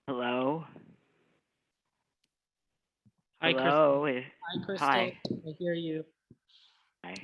Hello? Hi, Crystal. Hello? Hi, Crystal. Hi. I hear you. Hi.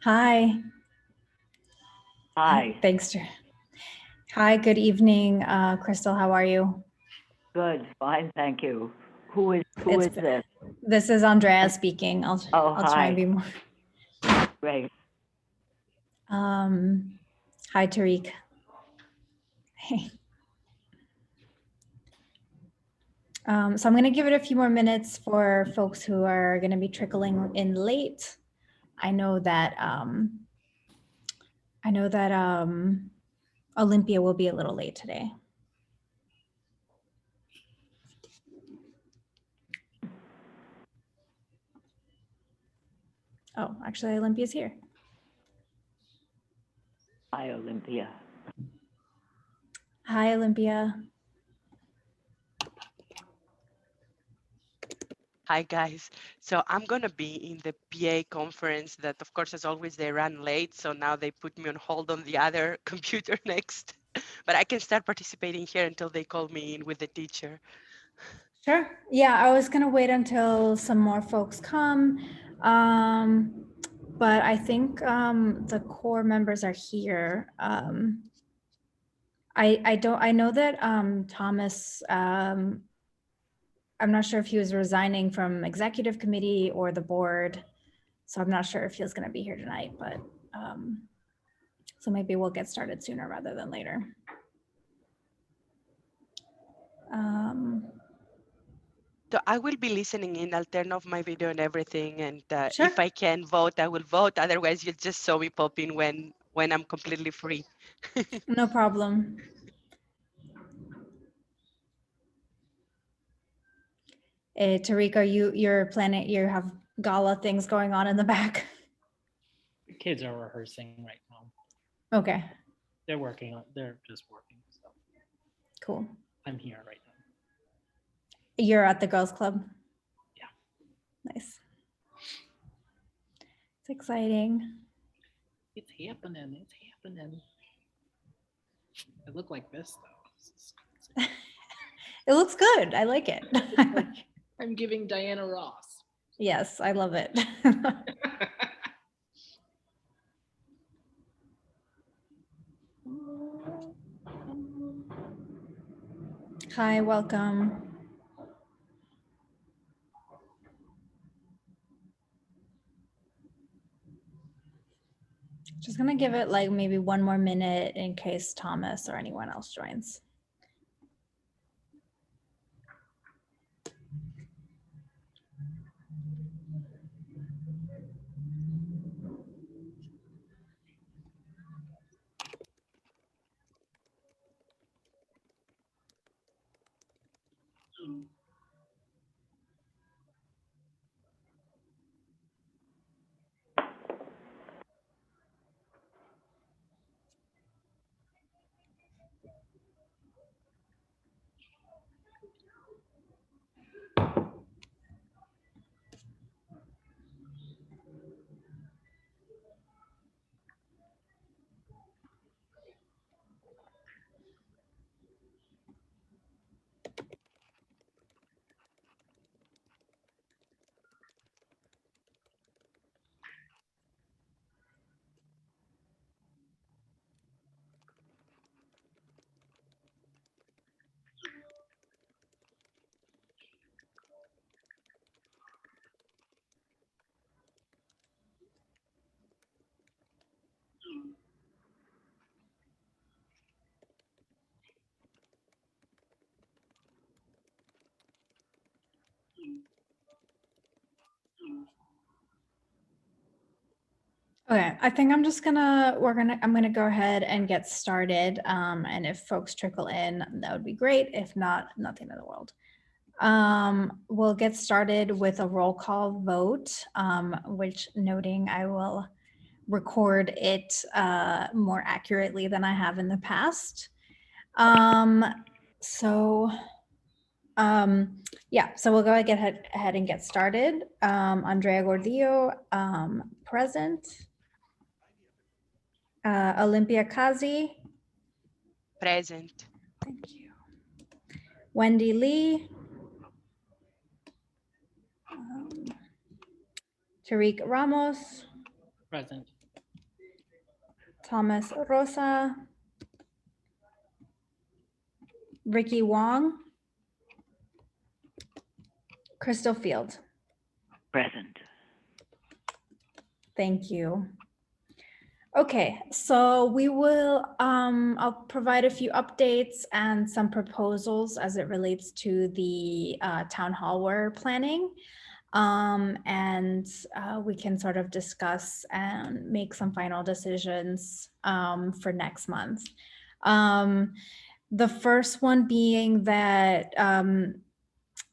Hi. Hi. Thanks. Hi, good evening, Crystal. How are you? Good. Fine. Thank you. Who is It's this? This is Andrea speaking. I'll try and Hi. be more. Great. Hi, Tariq. Hey. So I'm going to give it a few more minutes for folks who are going to be trickling in late. I know that Olympia will be a little late today. Oh, actually, Olympia's here. Hi, Olympia. Hi, Olympia. Hi guys. So I'm gonna be in the PA conference that of course as always they ran late. So now they put me on hold on the other computer next. But I can start participating here until they call me in with the teacher. Sure. Yeah, I was gonna wait until some more folks come. But I think the core members are here. I know that Thomas, I'm not sure if he was resigning from executive committee or the board. So I'm not sure if he was gonna be here tonight, but so maybe we'll get started sooner rather than later. So I will be listening in. I'll turn off my video and everything. And Sure. if I can vote, I will vote. Otherwise, you'll just saw me pop in when I'm completely free. No problem. Tariq, you're planning, you have gala things going on in the back? The kids are rehearsing right now. Okay, They're working on. They're just working. So cool. I'm here right now. You're at the girls' club? Yeah. Nice. It's exciting. It's happening. It's happening. It looked like this though. It looks good. I like it. I'm giving Diana Ross. Yes, I love it. Hi, welcome. Just gonna give it like maybe one more minute in case Thomas or anyone else joins. Okay, I think I'm gonna go ahead and get started. And if folks trickle in, that would be great. If not, nothing in the world. We'll get started with a roll call vote, which noting I will record it more accurately than I have in the past. Yeah, so we'll go ahead and get started. Andrea Gordillo, present. Olympia Kazi. Present. Thank you. Wendy Lee. Tariq Ramos. Present. Thomas Rosa. Ricky Wong. Crystal Field. Present. Thank you. Okay, so we will, I'll provide a few updates and some proposals as it relates to the town hall we're planning. We can sort of discuss and make some final decisions for next month. The first one being that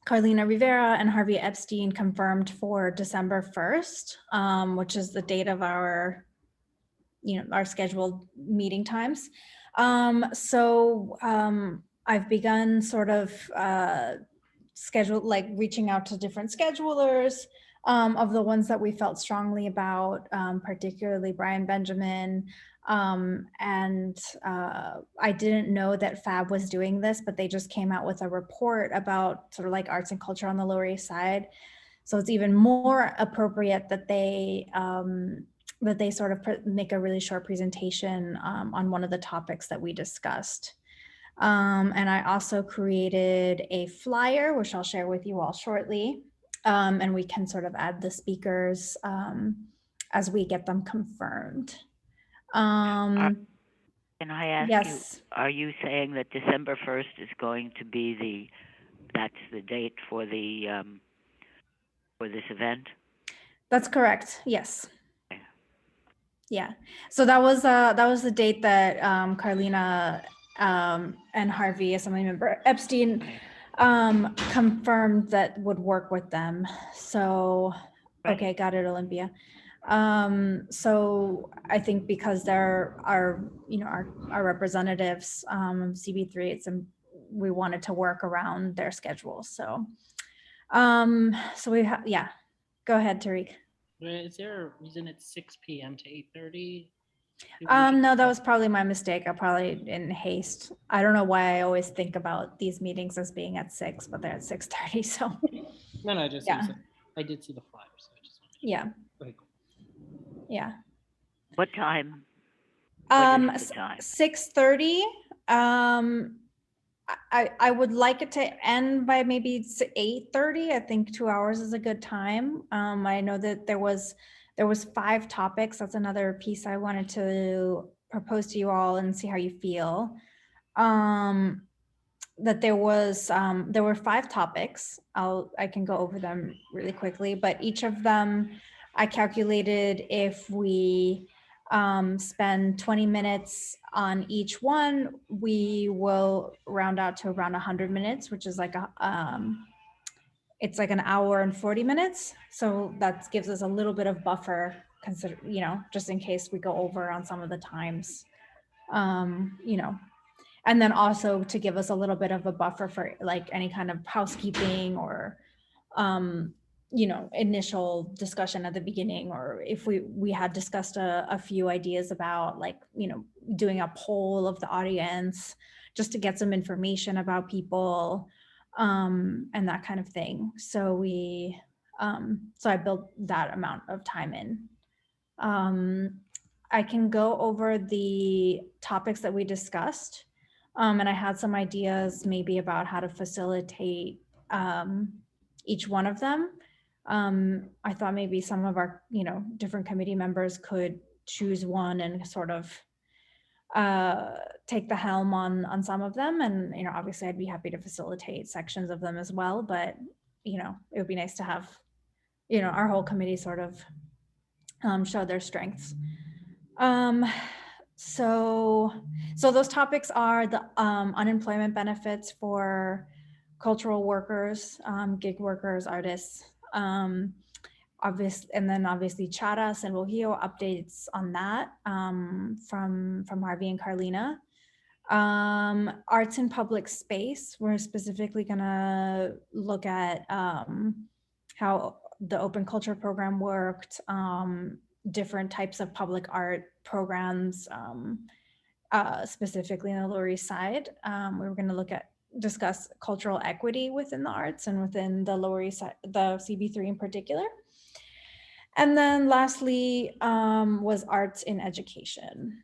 Carlina Rivera and Harvey Epstein confirmed for December 1st, which is the date of our scheduled meeting times. I've begun sort of reaching out to different schedulers of the ones that we felt strongly about, particularly Brian Benjamin. I didn't know that FAB was doing this, but they just came out with a report about sort of like arts and culture on the Lower East Side. So it's even more appropriate that they sort of make a really short presentation on one of the topics that we discussed. And I also created a flyer, which I'll share with you all shortly. And we can sort of add the speakers as we get them confirmed. Can I ask yes. you, are you saying that December 1st is going to be that's the date for the for this event? That's correct. Yes. Okay. Yeah. So that was the date that Carlina and Harvey, Assembly Member Epstein, confirmed that would work with them. So, Right. okay, got it, Olympia. So I think because there are, our representatives, CB3, we wanted to work around their schedule. So, yeah, go ahead, Tariq. Is there a reason it's 6 p.m. to 8:30? No, that was probably my mistake. I probably in haste. I don't know why I always think about these meetings as being at 6, but they're at 6:30. So No, I just Yeah. I did see the flyer, so I just wanted to. Yeah, Okay, cool. yeah. What time? What is the time? 6:30. I would like it to end by maybe 8:30. I think 2 hours is a good time. I know that there was 5 topics. That's another piece I wanted to propose to you all and see how you feel. That there were 5 topics. I can go over them really quickly, but each of them I calculated if we spend 20 minutes on each one, we will round out to around 100 minutes, which is like it's like an hour and 40 minutes. So that gives us a little bit of buffer, consider, just in case we go over on some of the times. And then also to give us a little bit of a buffer for like any kind of housekeeping or initial discussion at the beginning, or if we had discussed a few ideas about like doing a poll of the audience just to get some information about people and that kind of thing. So I built that amount of time in. I can go over the topics that we discussed. And I had some ideas maybe about how to facilitate each one of them. I thought maybe some of our, different committee members could choose one and sort of take the helm on some of them. And, obviously I'd be happy to facilitate sections of them as well, but, it would be nice to have, our whole committee sort of show their strengths. So those topics are the unemployment benefits for cultural workers, gig workers, artists, and then obviously Charas and Wojio updates on that from Harvey and Carlina. Arts in public space, we're specifically gonna look at how the open culture program worked, different types of public art programs, specifically in the Lower East Side. We were going to discuss cultural equity within the arts and within the Lower East Side, the CB3 in particular. And then lastly was arts in education.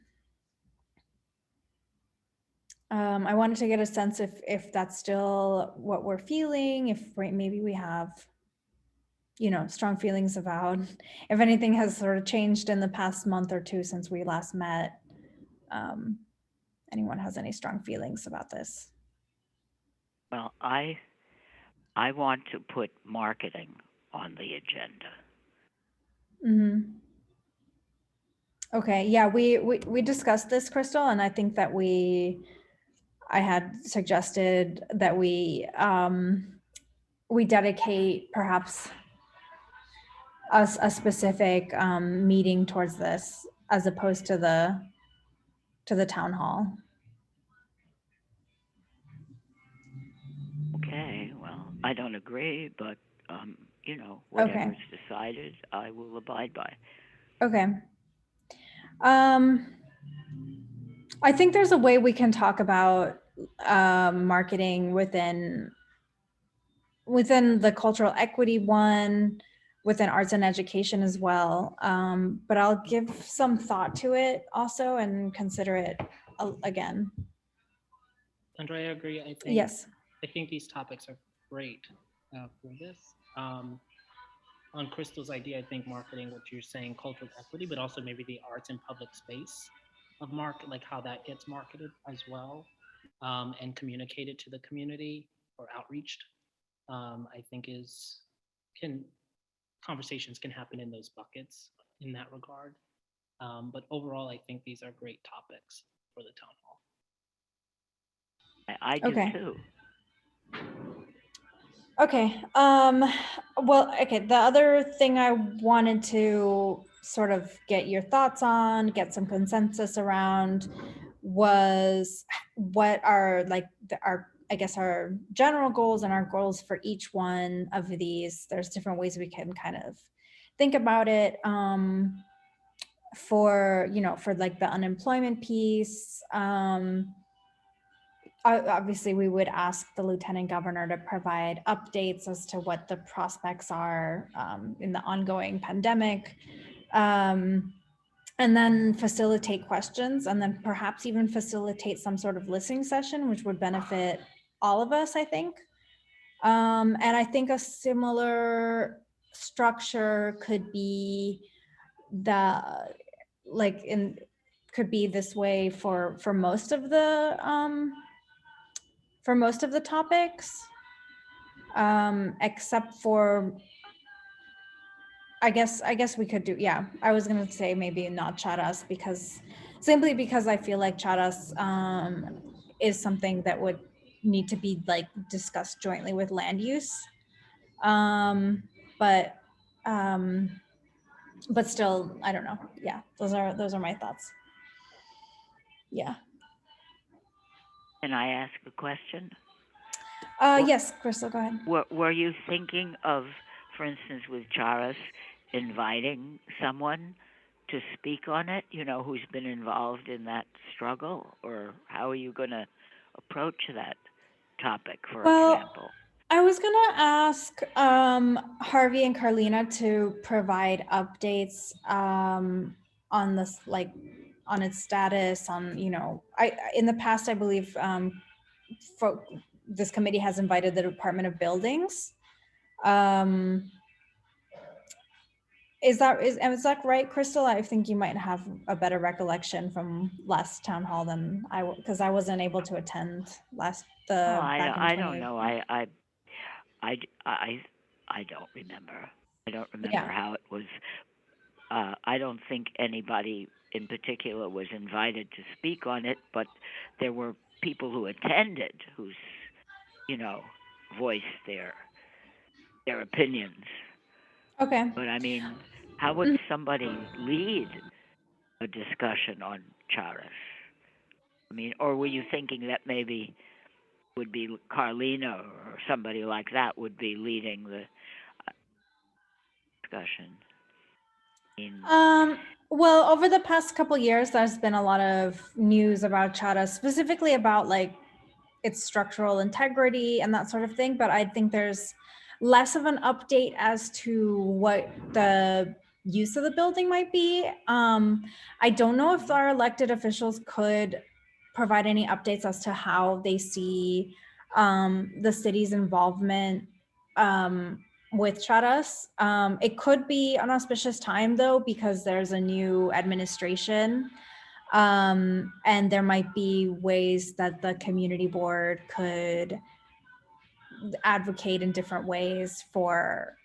I wanted to get a sense if that's still what we're feeling, if maybe we have strong feelings about if anything has sort of changed in the past month or two since we last met. Anyone has any strong feelings about this? Well, I want to put marketing on the agenda. Mm-hmm. Okay, yeah, we discussed this, Crystal, and I think that I had suggested that we dedicate perhaps a specific meeting towards this as opposed to the town hall. Okay, well, I don't agree, but whatever's decided, I will abide by. Okay. I think there's a way we can talk about marketing within the cultural equity one, within arts and education as well. But I'll give some thought to it also and consider it again. Andrea, I agree. I think Yes. I think these topics are great for this. On Crystal's idea, I think marketing, what you're saying, cultural equity, but also maybe the arts in public space of market, like how that gets marketed as well, and communicated to the community or outreached. I think conversations can happen in those buckets in that regard. But overall, I think these are great topics for the town hall. I do too. Okay. Well, okay. The other thing I wanted to sort of get your thoughts on, get some consensus around, was what are like I guess our general goals and our goals for each one of these. There's different ways we can kind of think about it. For like the unemployment piece. obviously we would ask the lieutenant governor to provide updates as to what the prospects are in the ongoing pandemic. And then facilitate questions, and then perhaps even facilitate some sort of listening session, which would benefit all of us, I think. And I think a similar structure could be the, like in, could be this way for most of the topics, except for, I guess we could do, yeah, I was gonna say maybe not charas, because simply because I feel like charas is something that would need to be like discussed jointly with land use. But still, I don't know. Yeah, those are my thoughts. Yeah. Can I ask a question? Yes, Crystal, go ahead. Were you thinking of, for instance, with Charas, inviting someone to speak on it, who's been involved in that struggle? Or how are you going to approach that topic, for Well, example? I was gonna ask Harvey and Carlina to provide updates on this, like on its status, on, I in the past, I believe this committee has invited the Department of Buildings. Is that right, Crystal? I think you might have a better recollection from last town hall than because I wasn't able to attend Oh, back in I don't 2018. know. I, I, I don't remember. I don't remember Yeah. how it was. I don't think anybody in particular was invited to speak on it, but there were people who attended who's, voiced their opinions. Okay. But I mean, how would somebody lead a discussion on Charas? I mean, or were you thinking that maybe would be Carlina or somebody like that would be leading the discussion? Well, over the past couple years, there's been a lot of news about Chata, specifically about like its structural integrity and that sort of thing. But I think there's less of an update as to what the use of the building might be. I don't know if our elected officials could provide any updates as to how they see the city's involvement with Charas. It could be an auspicious time though, because there's a new administration. And there might be ways that the community board could advocate in different ways for,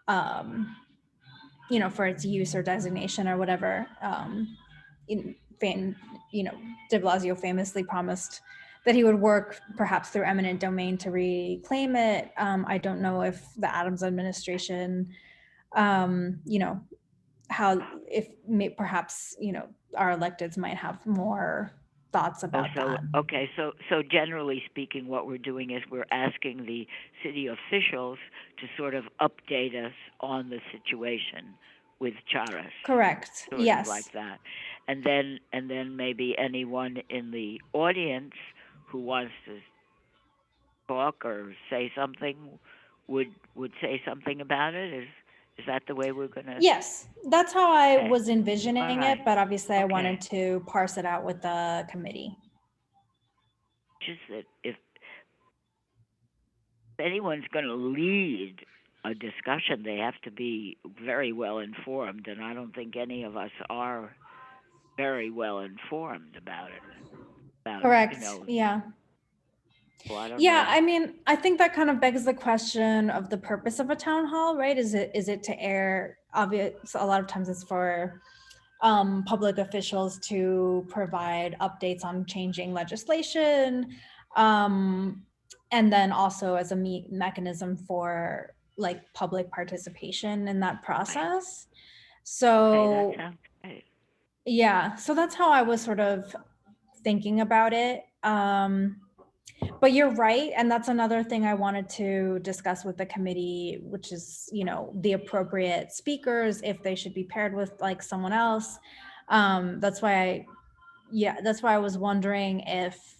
for its use or designation or whatever. De Blasio famously promised that he would work perhaps through eminent domain to reclaim it. I don't know if the Adams administration, how, if perhaps, our electeds might have more thoughts about that. Okay, so generally speaking, what we're doing is we're asking the city officials to sort of update us on the situation with Charas. Correct. Sort Yes. of like that, and then maybe anyone in the audience who wants to talk or say something would say something about it. Is that the way we're gonna? Yes, that's how I Okay. was envisioning All right. it, but obviously I Okay. wanted to parse it out with the committee. Just that if anyone's going to lead a discussion, they have to be very well informed, and I don't think any of us are very well informed about it. Correct. Yeah. Well, I don't Yeah, know. I mean, I think that kind of begs the question of the purpose of a town hall, right? Is it to air, obvious, a lot of times it's for public officials to provide updates on changing legislation, and then also as a mechanism for like public participation in that process. So Okay, that sounds great. yeah, so that's how I was sort of thinking about it. But you're right, and that's another thing I wanted to discuss with the committee, which is, the appropriate speakers, if they should be paired with like someone else. That's why yeah, that's why I was wondering if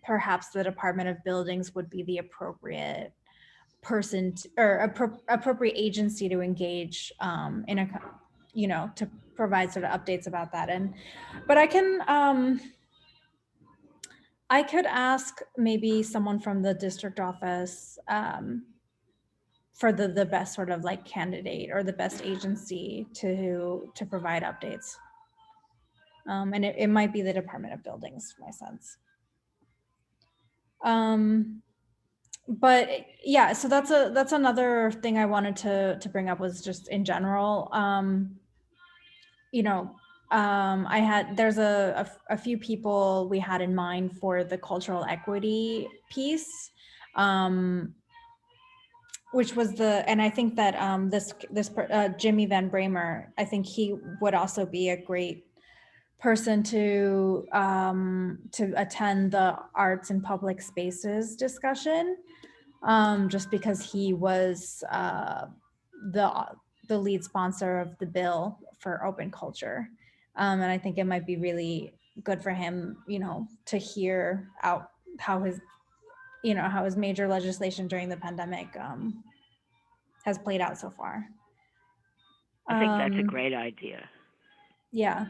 perhaps the Department of Buildings would be the appropriate person or appropriate agency to engage in a, to provide sort of updates about that. But I could ask maybe someone from the district office for the best sort of like candidate or the best agency to provide updates. And it might be the Department of Buildings, my sense. But yeah, so that's another thing I wanted to bring up, was just in general, there's a few people we had in mind for the cultural equity piece, which was and I think that Jimmy Van Bramer, I think he would also be a great person to attend the arts and public spaces discussion, just because he was the lead sponsor of the bill for open culture. And I think it might be really good for him, to hear out how his major legislation during the pandemic has played out so far. I think that's a great idea. Yeah.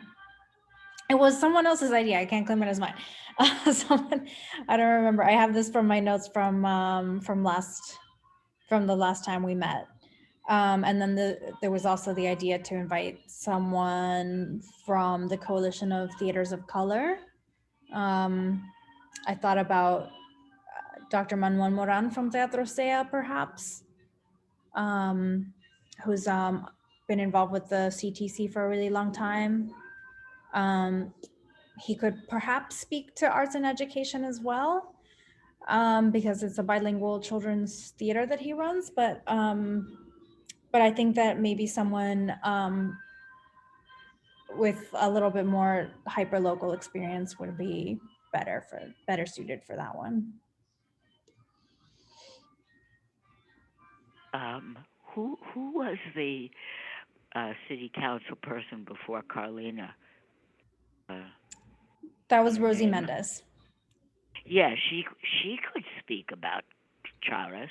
It was someone else's idea. I can't claim it as mine. I don't remember. I have this from my notes from the last time we met. And then there was also the idea to invite someone from the Coalition of Theaters of Color. I thought about Dr. Manuel Moran from Teatro Sea, perhaps, who's been involved with the CTC for a really long time. He could perhaps speak to arts and education as well, because it's a bilingual children's theater that he runs. But I think that maybe someone with a little bit more hyper local experience would be better suited for that one. Who was the city council person before Carlina? That was Rosie Mendez. Yeah, she could speak about Charas.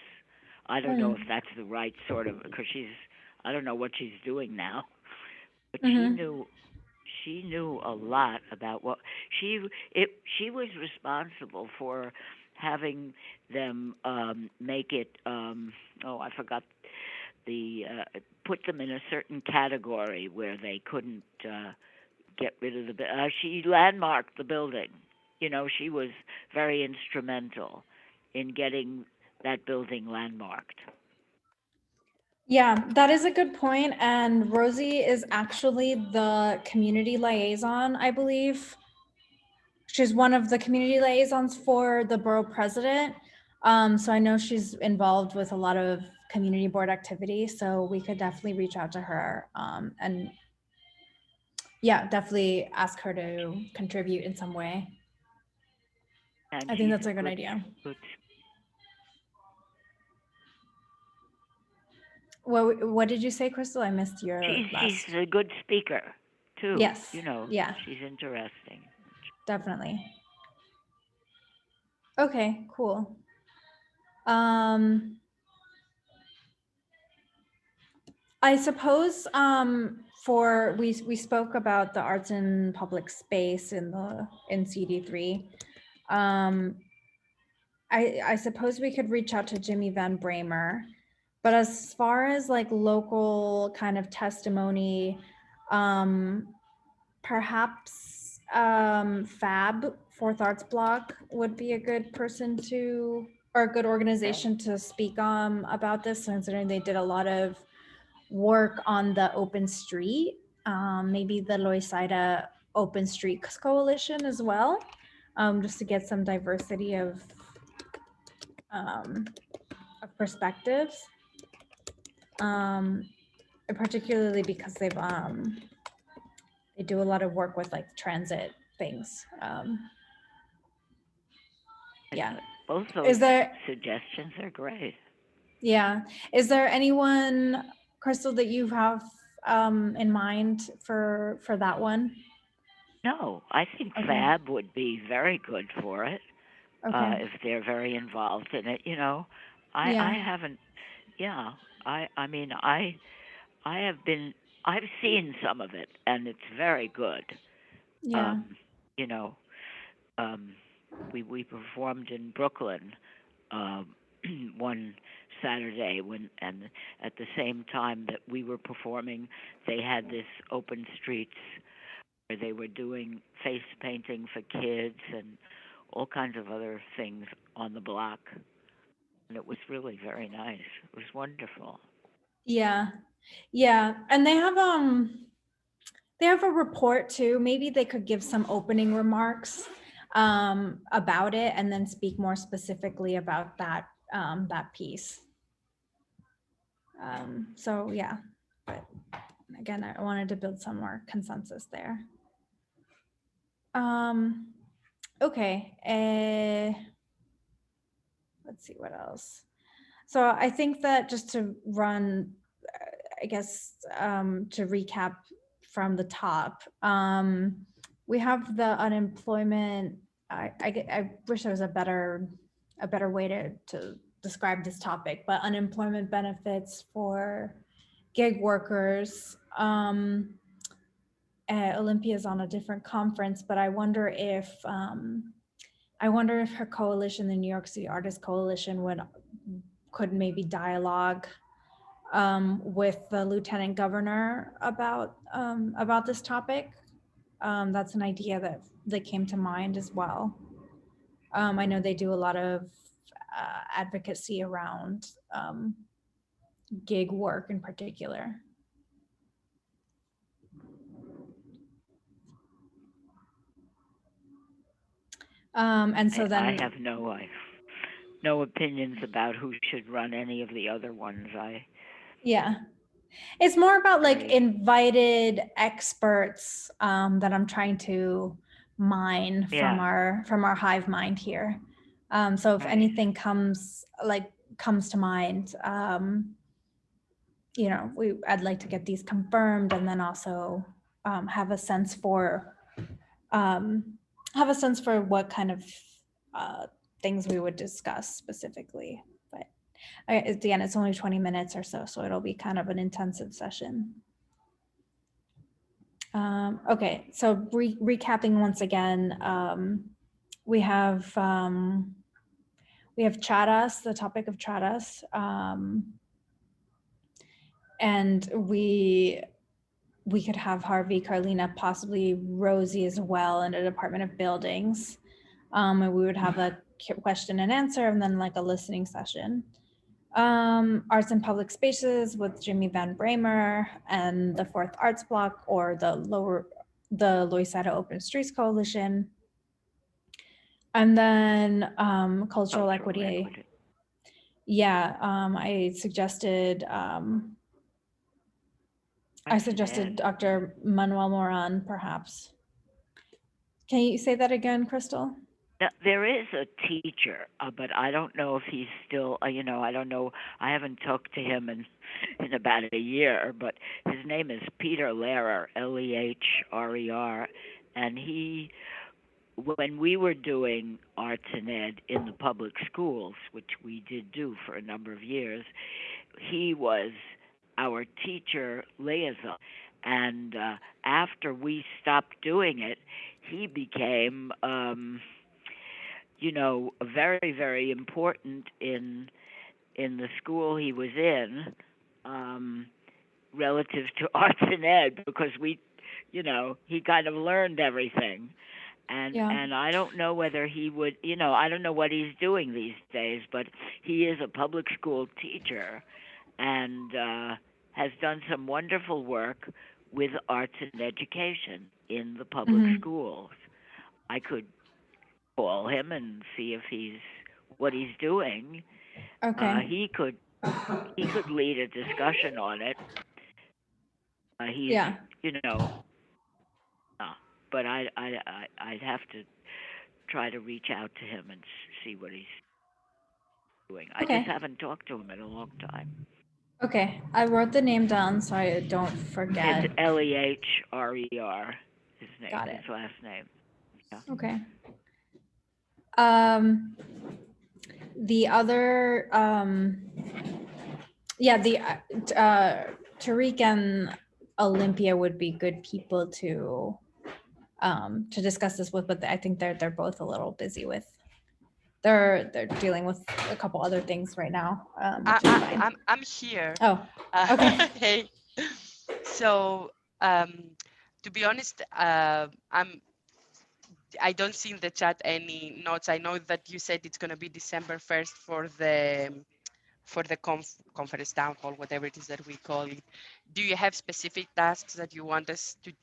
I don't know if that's the right sort of, because I don't know what she's doing now, but she knew a lot about what she was responsible for having them make it. I forgot put them in a certain category where they couldn't get rid of the. She landmarked the building. She was very instrumental in getting that building landmarked. Yeah, that is a good point. And Rosie is actually the community liaison, I believe. She's one of the community liaisons for the borough president. So I know she's involved with a lot of community board activity. So we could definitely reach out to her, and yeah, definitely ask her to contribute in some way. And I think that's a good idea. What did you say, Crystal? I missed your last. She's a good speaker too. Yes. Yeah. She's interesting. Definitely. Okay, cool. I suppose we spoke about the arts in public space in CD3. I suppose we could reach out to Jimmy Van Bramer, but as far as like local kind of testimony, perhaps Fab, Fourth Arts Block, would be a good person or a good organization to speak about this, considering they did a lot of work on the open street, maybe the Loisaida Open Streets Coalition as well, just to get some diversity of perspectives, particularly because they do a lot of work with like transit things. Yeah. Both those suggestions are great. Yeah. Is there anyone, Crystal, that you have in mind for that one? No, I think Okay. FAB would be very good for it Okay. if they're very involved in it. I Yeah. haven't. Yeah, I mean I have been. I've seen some of it, and it's very good. Yeah. Um, you know, um, we performed in Brooklyn um, one Saturday and at the same time that we were performing, they had this open streets where they were doing face painting for kids and all kinds of other things on the block, and it was really very nice. It was wonderful. Yeah. Yeah. And they have a report too. Maybe they could give some opening remarks about it and then speak more specifically about that piece. So yeah, but again, I wanted to build some more consensus there. Okay. Let's see what else. So I think that just to run, I guess, to recap from the top, we have the unemployment. I wish there was a better way to describe this topic, but unemployment benefits for gig workers. Olympia's on a different conference, but I wonder if her coalition, the New York City Artists Coalition, could maybe dialogue with the lieutenant governor about this topic. That's an idea that came to mind as well. I know they do a lot of advocacy around gig work in particular. And so then I have no opinions about who should run any of the other ones. yeah, it's more about like Right. invited experts that I'm trying to mine from Yeah. our hive mind here. So if Right. anything comes to mind, I'd like to get these confirmed and then also have a sense for what kind of things we would discuss specifically. But again, it's only 20 minutes or so it'll be kind of an intensive session. Okay, so recapping once again, we have Charas, the topic of Charas, and we could have Harvey, Carlina, possibly Rosie as well in the Department of Buildings, and we would have a question and answer and then like a listening session. Arts and Public Spaces with Jimmy Van Bramer and the Fourth Arts Block or the Loisaida Open Streets Coalition. And then cultural equity. Yeah, I suggested Dr. Manuel Moran, perhaps. Can you say that again, Crystal? Now, there is a teacher, but I don't know if he's still. I don't know. I haven't talked to him in about a year. But his name is Peter Lehrer, Lehrer, and he. When we were doing arts and ed in the public schools, which we did do for a number of years, he was our teacher liaison. And after we stopped doing it, he became, very, very important in the school he was in, relative to arts and ed, because he kind of learned everything. And I don't know whether he would, I don't know what he's doing these days, but he is a public school teacher and has done some wonderful work with arts and education in the public schools. I could call him and see if what he's doing. Okay. He could lead a discussion on it. He's Yeah. But I'd have to try to reach out to him and see what he's doing. Okay. I just haven't talked to him in a long time. Okay, I wrote the name down so I don't forget. It's Lehrer. Got it. his last name. Yeah. Okay. The other, yeah, the Tariq and Olympia would be good people to discuss this with, but I think they're both a little busy with. They're dealing with a couple other things right now, which is fine. I'm here. Oh, okay. Hey. So to be honest, I don't see in the chat any notes. I know that you said it's going to be December 1st for the conference town hall, whatever it is that we call it. Do you have specific tasks that you want us to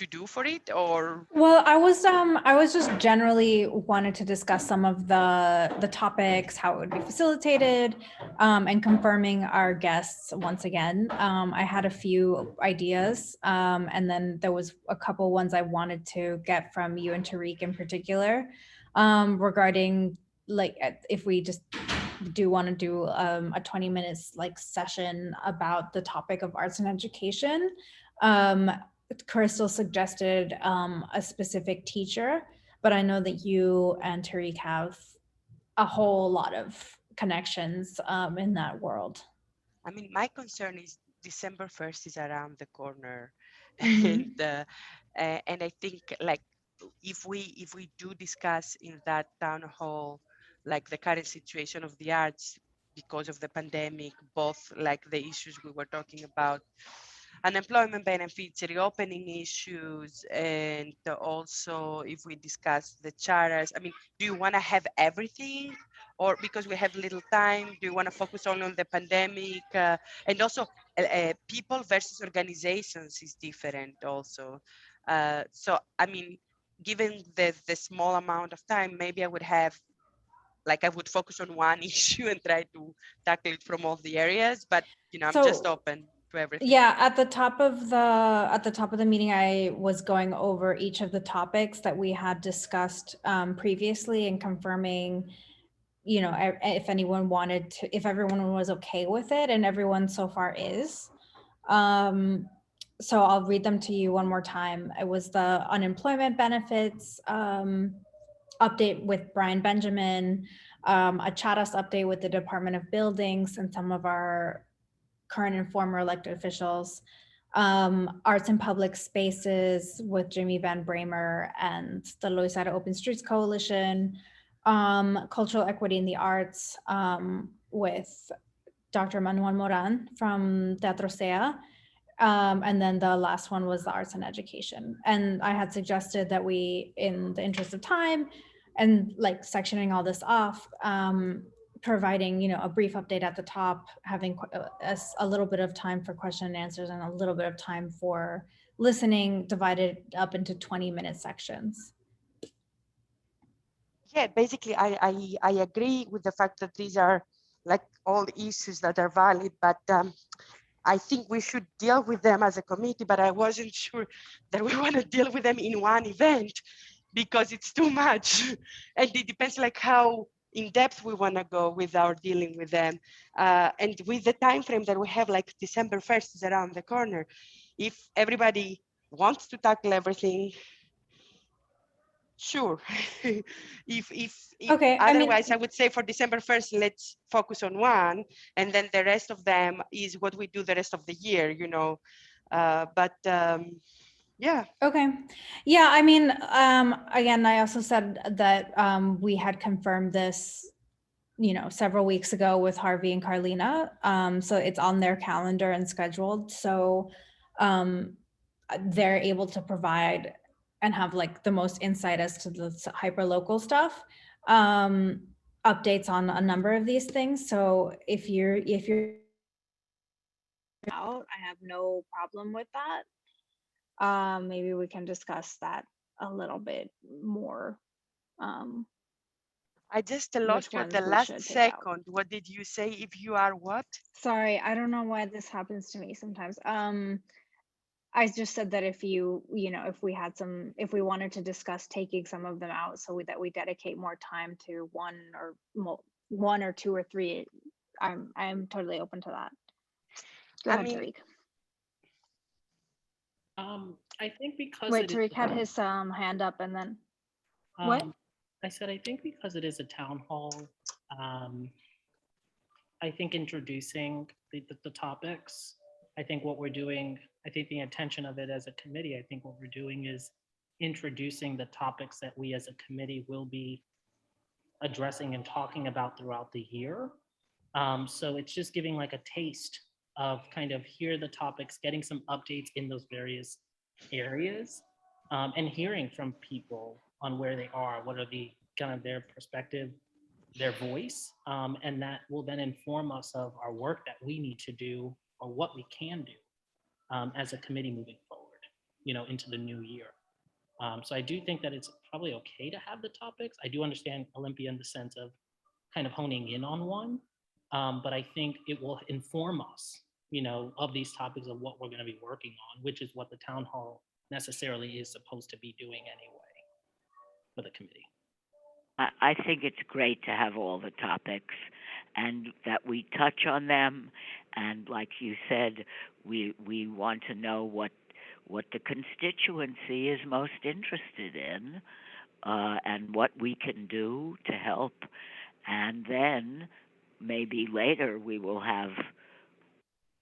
do for it, or? Well, I was just generally wanted to discuss some of the topics, how it would be facilitated, and confirming our guests once again. I had a few ideas, and then there was a couple ones I wanted to get from you and Tariq in particular, regarding like if we just do want to do a 20 minutes like session about the topic of arts and education. Crystal suggested a specific teacher, but I know that you and Tariq have a whole lot of connections in that world. I mean, my concern is December 1st is around the corner, Mhm. and I think like if we do discuss in that town hall like the current situation of the arts because of the pandemic, both like the issues we were talking about, unemployment benefits, reopening issues, and also if we discuss the charters. I mean, do you want to have everything, or because we have little time, do you want to focus only on the pandemic? And also, people versus organizations is different also. So, I mean, given the small amount of time, maybe I would have like I would focus on one issue and try to tackle it from all the areas, but I'm just open to everything. Yeah, at the top of the meeting, I was going over each of the topics that we had discussed previously and confirming, if anyone wanted to, if everyone was okay with it, and everyone so far is. So I'll read them to you one more time. It was the unemployment benefits update with Brian Benjamin, a Charas update with the Department of Buildings and some of our current and former elected officials, arts and public spaces with Jimmy Van Bramer and the Loisaida Open Streets Coalition, cultural equity in the arts with Dr. Manuel Moran from Teatro Sea. And then the last one was the arts and education. And I had suggested that we, in the interest of time and like sectioning all this off, providing, a brief update at the top, having a little bit of time for question and answers and a little bit of time for listening, divided up into 20-minute sections. Yeah, basically, I agree with the fact that these are like all issues that are valid, but I think we should deal with them as a committee, but I wasn't sure that we want to deal with them in one event because it's too much. And it depends like how in depth we want to go with our dealing with them. And with the time frame that we have, like December 1st is around the corner. If everybody wants to tackle everything, sure. if Okay, otherwise, I would say for December 1st, let's focus on one, and then the rest of them is what we do the rest of the year, yeah. Okay. Yeah, I mean, again, I also said that we had confirmed this, several weeks ago with Harvey and Carlina. So it's on their calendar and scheduled. So they're able to provide and have like the most insight as to the hyper local stuff, updates on a number of these things. So if you're out, I have no problem with that. Maybe we can discuss that a little bit more. I just Which lost you at ones the we last should take out. second. What did you say? If you are what? Sorry, I don't know why this happens to me sometimes. I just said that if if we wanted to discuss taking some of them out so that we dedicate more time to one or two or three, I'm totally open to that. Go ahead, Tariq. I think because Wait, it is Tariq had his hand up and then what? I said I think because it is a town hall, um, I think introducing the topics, I think what we're doing, I think the intention of it as a committee, I think what we're doing is introducing the topics that we as a committee will be addressing and talking about throughout the year. So it's just giving like a taste of kind of here are the topics, getting some updates in those various areas, and hearing from people on where they are, what are the kind of their perspective, their voice, and that will then inform us of our work that we need to do or what we can do as a committee moving forward, into the new year. So I do think that it's probably okay to have the topics. I do understand Olympia in the sense of kind of honing in on one, but I think it will inform us, of these topics of what we're going to be working on, which is what the town hall necessarily is supposed to be doing anyway for the committee. I think it's great to have all the topics and that we touch on them. And like you said, we want to know what the constituency is most interested in, and what we can do to help. And then maybe later we will have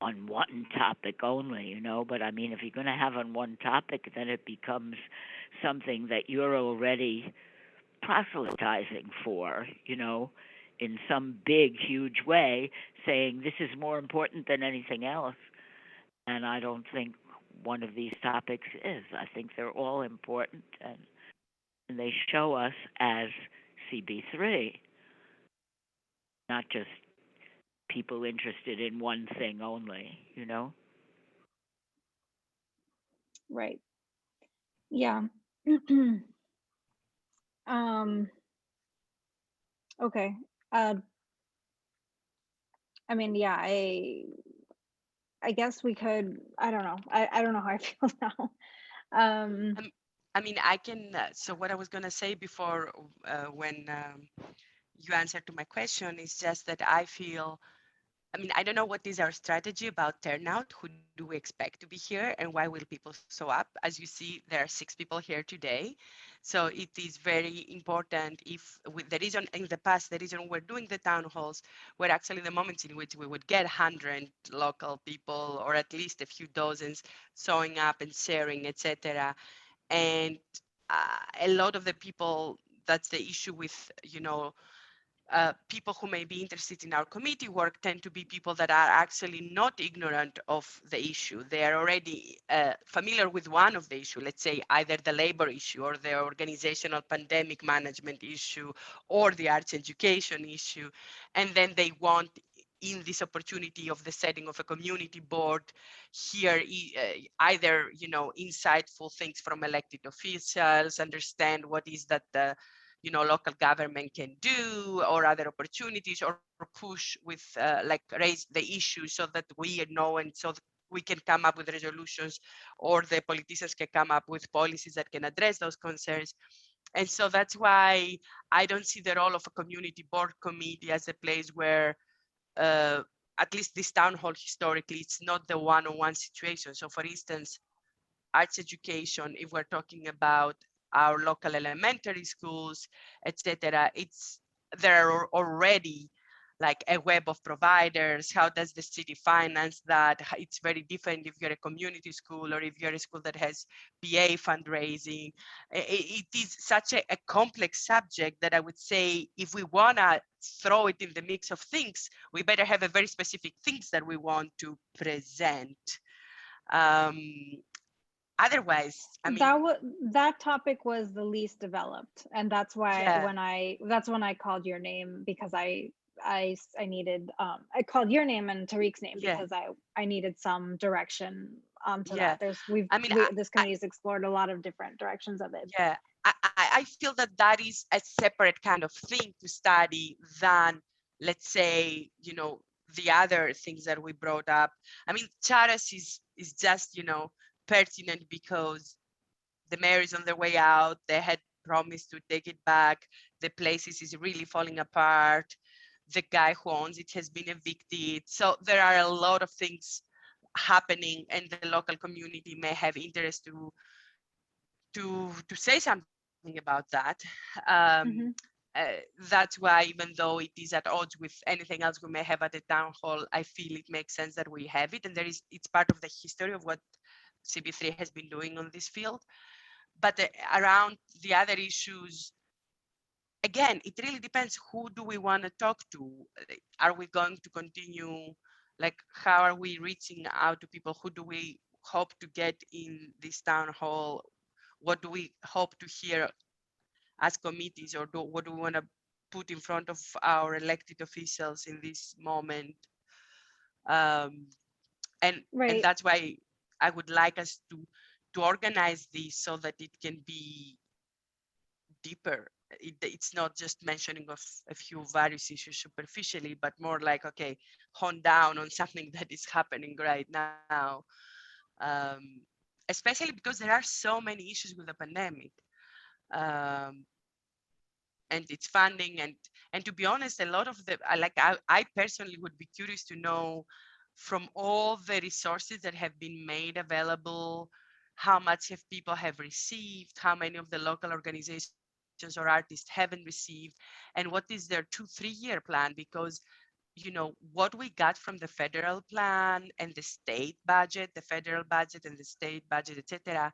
on one topic only, But I mean, if you're going to have on one topic, then it becomes something that you're already proselytizing for, in some big, huge way, saying this is more important than anything else. And I don't think one of these topics is. I think they're all important, and they show us as CB3, not just people interested in one thing only. Right. Yeah. um okay. Uh I mean, yeah, I guess we could, I don't know. I don't know how I feel now. Um, I mean, I can. So what I was gonna say before, when you answered to my question, is just that I feel. I mean, I don't know what is our strategy about turnout. Who do we expect to be here, and why will people show up? As you see, there are 6 people here today, so it is very important. If the reason in the past, the reason we're doing the town halls were actually the moments in which we would get 100 local people, or at least a few dozens, showing up and sharing, etc. And a lot of the people, that's the issue with, people who may be interested in our committee work tend to be people that are actually not ignorant of the issue. They are already familiar with one of the issue, let's say either the labor issue or the organizational pandemic management issue or the arts education issue. And then they want, in this opportunity of the setting of a community board, hear either, insightful things from elected officials, understand what is that the local government can do, or other opportunities, or push with like raise the issue so that we know, and so that we can come up with resolutions, or the politicians can come up with policies that can address those concerns. And so that's why I don't see the role of a community board committee as a place where, uh, at least this town hall historically, it's not the one-on-one situation. So for instance, arts education, if we're talking about our local elementary schools, etc., there are already like a web of providers. How does the city finance that? It's very different if you're a community school or if you're a school that has PA fundraising. It is such a complex subject that I would say, if we want to throw it in the mix of things, we better have a very specific things that we want to present. Um, Otherwise, I mean, that topic was the least developed, and that's why yeah, that's when I called your name, because I needed I called your name and Tariq's name yeah, because I needed some direction onto yeah. that. I mean, This committee's explored a lot of different directions of it. yeah, I feel that that is a separate kind of thing to study than, let's say, the other things that we brought up. I mean, Charas is just, pertinent because the mayor is on their way out. They had promised to take it back. The places is really falling apart. The guy who owns it has been evicted. So there are a lot of things happening, and the local community may have interest to say something about that. Um, Hmm. that's why, even though it is at odds with anything else we may have at a town hall, I feel it makes sense that we have it, and it's part of the history of what CB3 has been doing on this field. But around the other issues, again, it really depends, who do we want to talk to? Are we going to continue, like, how are we reaching out to people? Who do we hope to get in this town hall? What do we hope to hear as committees, or what do we want to put in front of our elected officials in this moment? Um, and Right. that's why I would like us to organize this so that it can be deeper. It's not just mentioning of a few various issues superficially, but more like, okay, hone down on something that is happening right now. Um, Especially because there are so many issues with the pandemic, um, and its funding, and to be honest, a lot of the I personally would be curious to know, from all the resources that have been made available, how much have people have received, how many of the local organizations or artists haven't received, and what is their 2-3 year plan, because what we got from the federal plan and the state budget, the federal budget and the state budget, etc.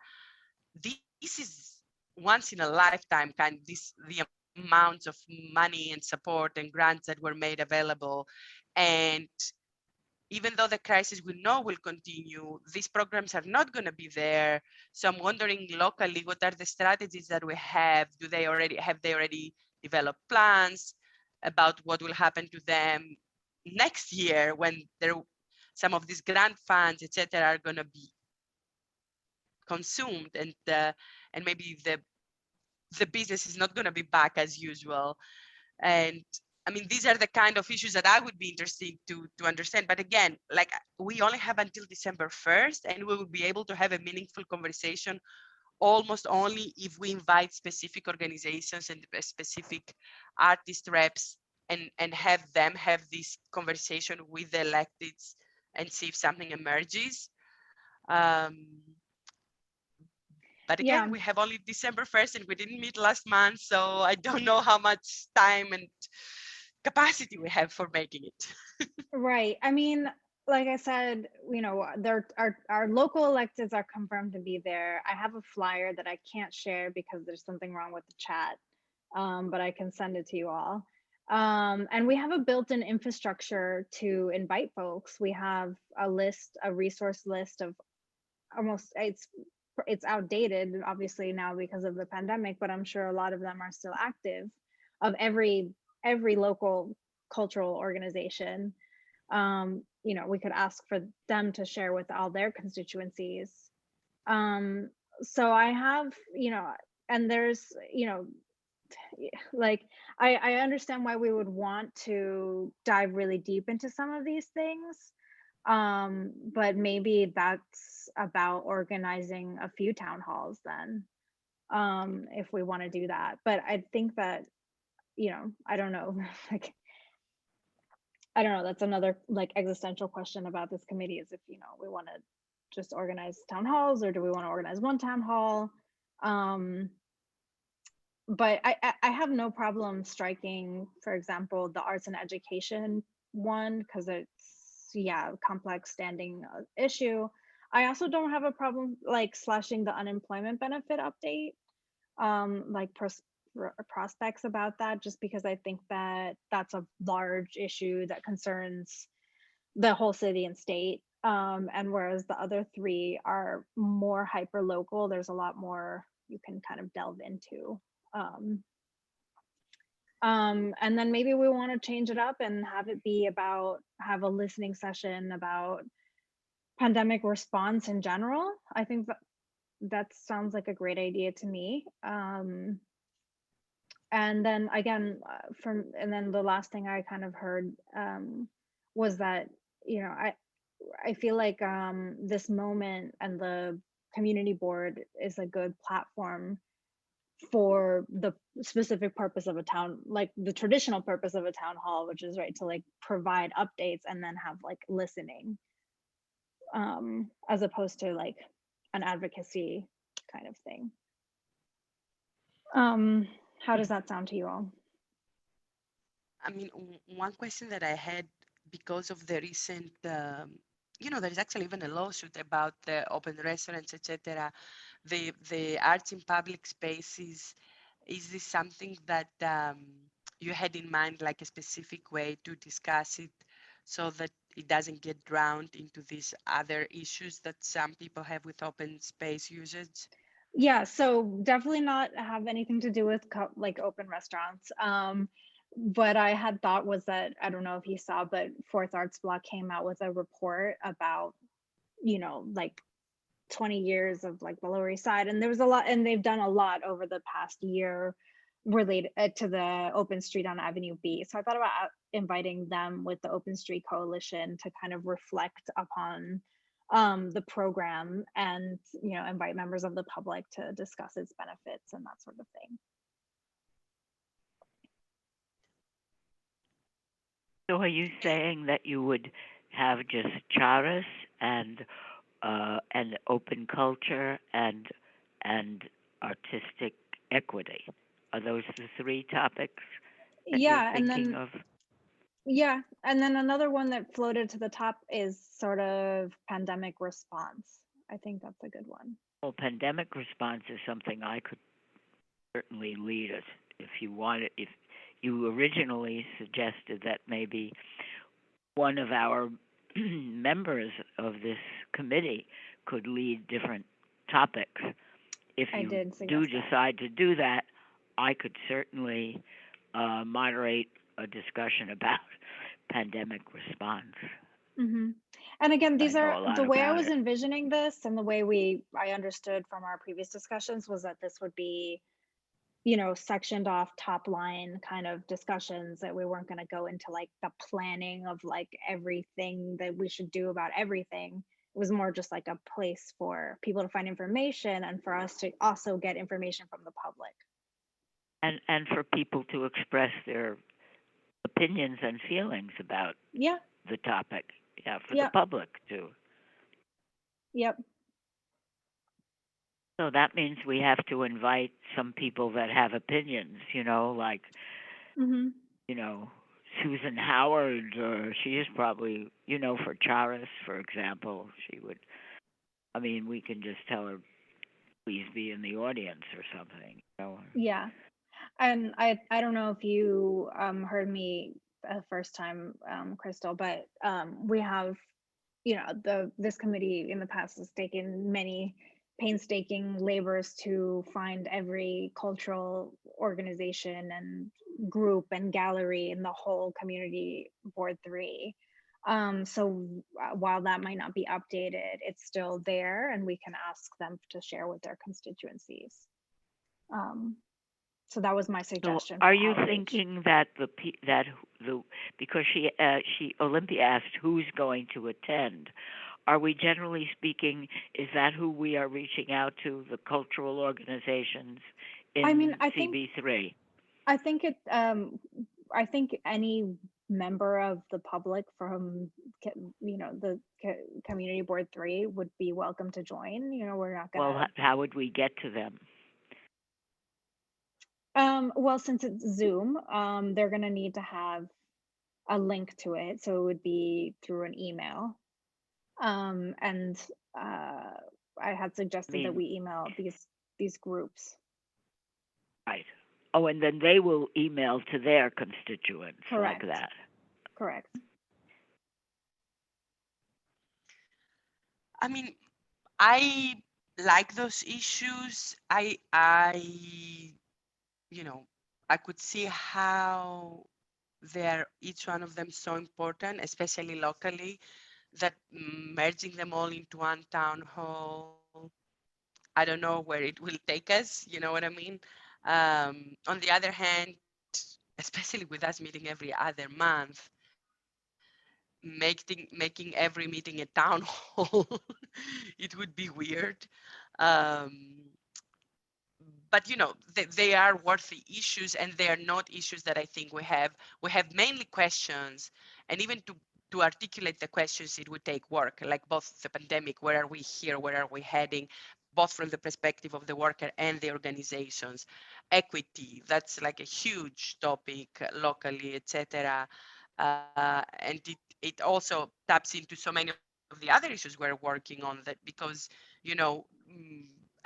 This is once in a lifetime kind, the amounts of money and support and grants that were made available. And even though the crisis we know will continue, these programs are not going to be there. So I'm wondering, locally, what are the strategies that we have? Have they already developed plans about what will happen to them next year, when some of these grant funds, etc., are going to be consumed, and maybe the business is not going to be back as usual. And I mean, these are the kind of issues that I would be interested to understand. But again, like, we only have until December 1st, and we will be able to have a meaningful conversation almost only if we invite specific organizations and specific artist reps, and have them have this conversation with the electeds and see if something emerges. Um, but again, Yeah. we have only December 1st, and we didn't meet last month, so I don't know how much time and capacity we have for making it. Right. I mean, like I said, there our local electeds are confirmed to be there. I have a flyer that I can't share because there's something wrong with the chat, but I can send it to you all. And we have a built-in infrastructure to invite folks. We have a resource list of almost it's outdated obviously now because of the pandemic, but I'm sure a lot of them are still active, of every local cultural organization. We could ask for them to share with all their constituencies. um so I have, and there's, like, I understand why we would want to dive really deep into some of these things, but maybe that's about organizing a few town halls then, if we want to do that. But I think that, I don't know, like, I don't know, that's another like existential question about this committee, is if, we want to just organize town halls, or do we want to organize one town hall? um but I have no problem striking, for example, the arts and education one, because it's, yeah, complex standing issue. I also don't have a problem like slashing the unemployment benefit update, like prospects about that, just because I think that that's a large issue that concerns the whole city and state. And whereas the other three are more hyper local, there's a lot more you can kind of delve into. um and then maybe we want to change it up and have a listening session about pandemic response in general. I think that sounds like a great idea to me. And then again, and then the last thing I kind of heard, was that, I feel like, this moment and the community board is a good platform for the specific purpose of a town, like the traditional purpose of a town hall, which is, right, to like provide updates and then have like listening. as opposed to like an advocacy kind of thing. How does that sound to you all? I mean, one question that I had because of the recent, there's actually even a lawsuit about the open restaurants, etc. The arts in public spaces. Is this something that you had in mind, like a specific way to discuss it, so that it doesn't get drowned into these other issues that some people have with open space usage? Yeah, so definitely not have anything to do with like open restaurants. What I had thought was that, I don't know if you saw, but Fourth Arts Block came out with a report about, like 20 years of like the Lower East Side, and there was a lot, and they've done a lot over the past year related to the open street on Avenue B. So I thought about inviting them with the Open Street Coalition to kind of reflect upon the program, and invite members of the public to discuss its benefits and that sort of thing. So are you saying that you would have just charas and open culture and artistic equity? Are those the three topics that you're Yeah, and thinking then of? another one that floated to the top is sort of pandemic response. I think that's a good one. Well, pandemic response is something I could certainly lead it if you wanted. If you originally suggested that maybe one of our members of this committee could lead different topics. If I you did do suggest that. decide to do that, I could certainly moderate a discussion about pandemic response. Mm-hmm. And again, I these know are a lot the way I about was it. envisioning this, and the way I understood from our previous discussions was that this would be, sectioned off top line kind of discussions, that we weren't going to go into like the planning of like everything that we should do about everything. It was more just like a place for people to find information, and for us to also get information from the public. And for people to express their opinions and feelings about Yeah. the topic. Yeah, for the Yep. public too. Yep. So that means we have to invite some people that have opinions, like, Mm-hmm. you know, Susan Howard, she is probably, for Charis, for example, she would, I mean, we can just tell her, please be in the audience or something. Yeah. And I don't know if you heard me the first time, Crystal, but we have, this committee in the past has taken many painstaking labors to find every cultural organization and group and gallery in the whole community board 3. So while that might not be updated, it's still there, and we can ask them to share with their constituencies. So that was my So suggestion are for you outreach. thinking that the because she Olympia asked who's going to attend? Are we generally speaking, is that who we are reaching out to, the cultural organizations I mean, in CB3? I think it, I think any member of the public from, the community board 3 would be welcome to join. We're not Well, gonna, how would we get to them? well, since it's Zoom, they're gonna need to have a link to it. So it would be through an email. And I had I suggested that mean, we email these groups. right. Oh, and then they will email to their constituents like Correct. that. Correct. I mean, I like those issues. You know, I could see how they're each one of them so important, especially locally, that merging them all into one town hall, I don't know where it will take us. You know what I mean? On the other hand, especially with us meeting every other month, making every meeting a town hall, it would be weird. Um, but they are worthy issues, and they are not issues that I think we have mainly questions, and even to to articulate the questions, it would take work, like both the pandemic, where are we here, where are we heading, both from the perspective of the worker and the organizations. Equity, that's like a huge topic locally, etc. And it also taps into so many of the other issues we're working on, that because, you know,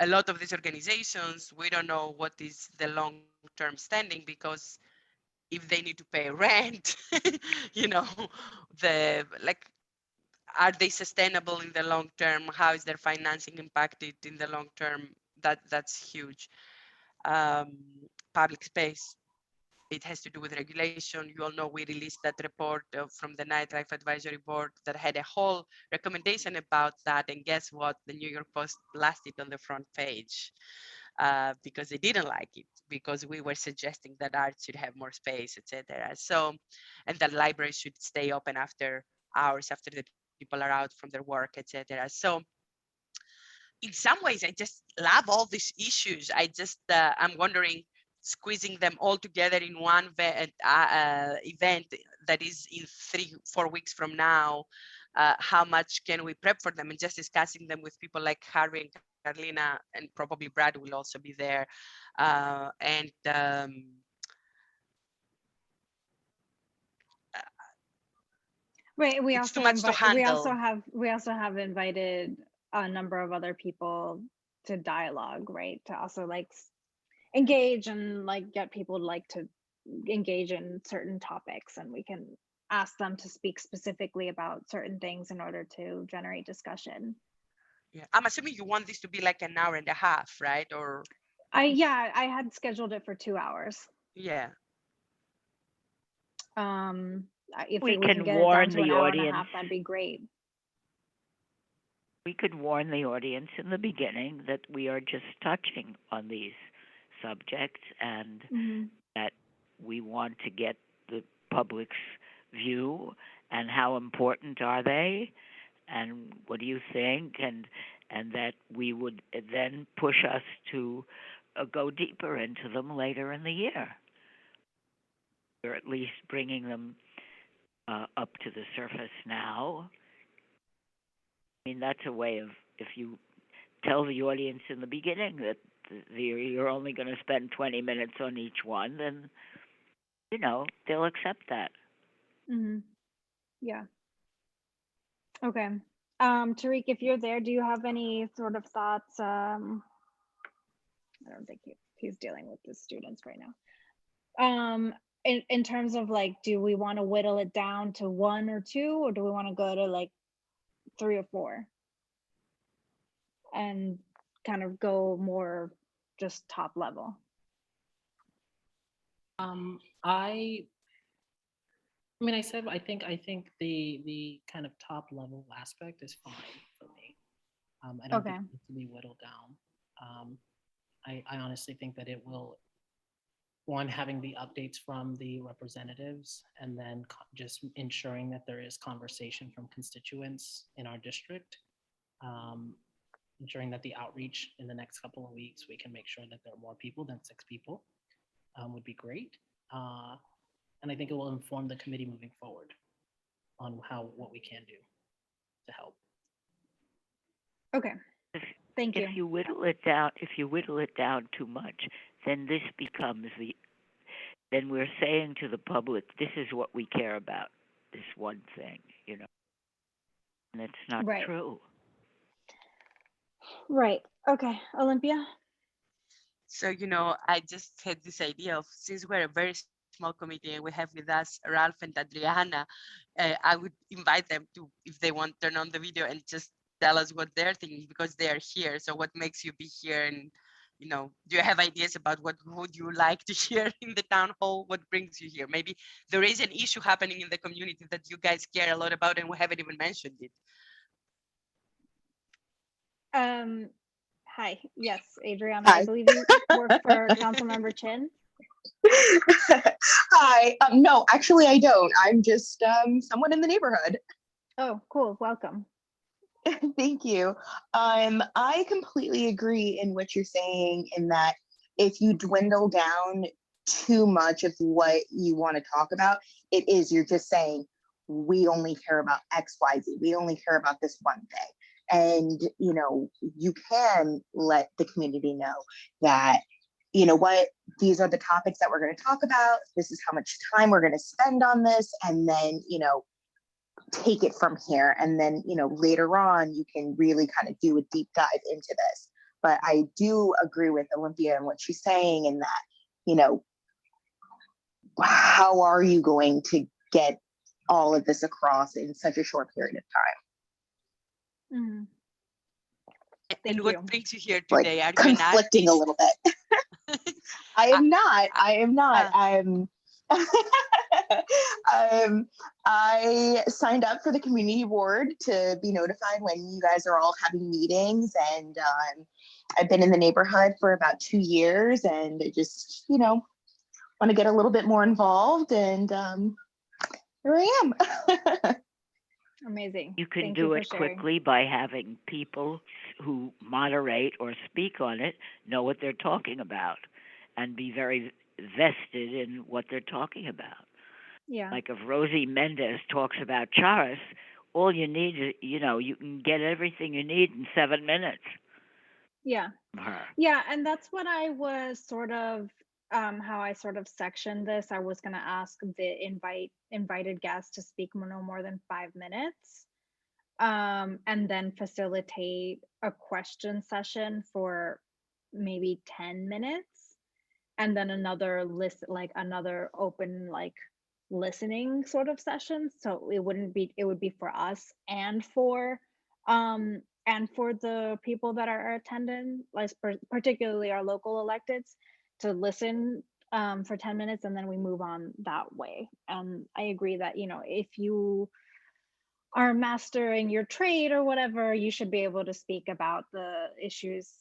a lot of these organizations, we don't know what is the long-term standing, because if they need to pay rent, you know, the like, are they sustainable in the long term? How is their financing impacted in the long term? That's huge. Um, Public space, it has to do with regulation. You all know we released that report from the Nightlife Advisory Board that had a whole recommendation about that. And guess what? The New York Post blasted on the front page because they didn't like it, because we were suggesting that art should have more space, etc. So, and that libraries should stay open after hours, after the people are out from their work, etc. So in some ways, I just love all these issues. I'm wondering, squeezing them all together in one event that is in 3-4 weeks from now. How much can we prep for them, and just discussing them with people like Harvey and Carolina, and probably Brad will also be there. And Right. It's too much to handle. We also have invited a number of other people to dialogue, right? To also like engage and like get people to like to engage in certain topics, and we can ask them to speak specifically about certain things in order to generate discussion. Yeah, I'm assuming you want this to be like an hour and a half, right? Or I had scheduled it for 2 hours. yeah. If We we can can get it down warn to an the hour and a audience. half, that'd be great. We could warn the audience in the beginning that we are just touching on these subjects and that we want to get the public's view and how important are they and what do you think, and that we would then push us to go deeper into them later in the year, or at least bringing them up to the surface now. I mean, that's a way of, if you tell the audience in the beginning that you're only going to spend 20 minutes on each one, then, you know, they'll accept that. Yeah. Okay. Tariq, if you're there, do you have any sort of thoughts? I don't think he's dealing with the students right now. In terms of like, do we want to whittle it down to 1 or 2, or do we want to go to like 3 or 4 and kind of go more just top level? I mean, I think the kind of top level aspect is fine for me. I don't think it needs to be whittled down. I honestly think that it will, one, having the updates from the representatives, and then just ensuring that there is conversation from constituents in our district, ensuring that the outreach in the next couple of weeks, we can make sure that there are more people than 6 people, would be great. And I think it will inform the committee moving forward on what we can do to help. Okay. Thank you. If you whittle it down too much, then this becomes then we're saying to the public, this is what we care about, this one thing, you know. And it's not true. Right. Okay. Olympia? So, you know, I just had this idea of, since we're a very small committee and we have with us Ralph and Adriana, I would invite them to, if they want, turn on the video and just tell us what they're thinking, because they are here. So what makes you be here? And, you know, do you have ideas about what would you like to hear in the town hall? What brings you here? Maybe there is an issue happening in the community that you guys care a lot about and we haven't even mentioned it. Hi. Yes, Adriana, hi. I believe you work for Councilmember Chin. Hi. No, actually, I don't. I'm just someone in the neighborhood. Oh, cool. Welcome. Thank you. I completely agree in what you're saying, in that if you dwindle down too much of what you want to talk about, you're just saying, we only care about XYZ. We only care about this one thing. And, you can let the community know that, what, these are the topics that we're going to talk about. This is how much time we're going to spend on this. And then, take it from here. And then, later on, you can really kind of do a deep dive into this. But I do agree with Olympia and what she's saying, in that, how are you going to get all of this across in such a short period of time? Mhm. And Thank what you. brings you here Like, today? Are you an conflicting a artist? little bit. I am not. I'm I signed up for the community board to be notified when you guys are all having meetings, and I've been in the neighborhood for about 2 years, and I just, want to get a little bit more involved, and here I am. Amazing. You can Thank do you for it sharing. quickly by having people who moderate or speak on it know what they're talking about and be very vested in what they're talking about. Yeah. Like if Rosie Mendez talks about Charas, all you need is, you can get everything you need in 7 minutes Yeah. from her. Yeah, and that's what I was sort of how I sort of sectioned this. I was going to ask the invited guests to speak no more than 5 minutes, and then facilitate a question session for maybe 10 minutes, and then another another open listening sort of session. So it would be for us and for the people that are attending, like particularly our local electeds, to listen for 10 minutes, and then we move on that way. And I agree that, if you are mastering your trade or whatever, you should be able to speak about the issues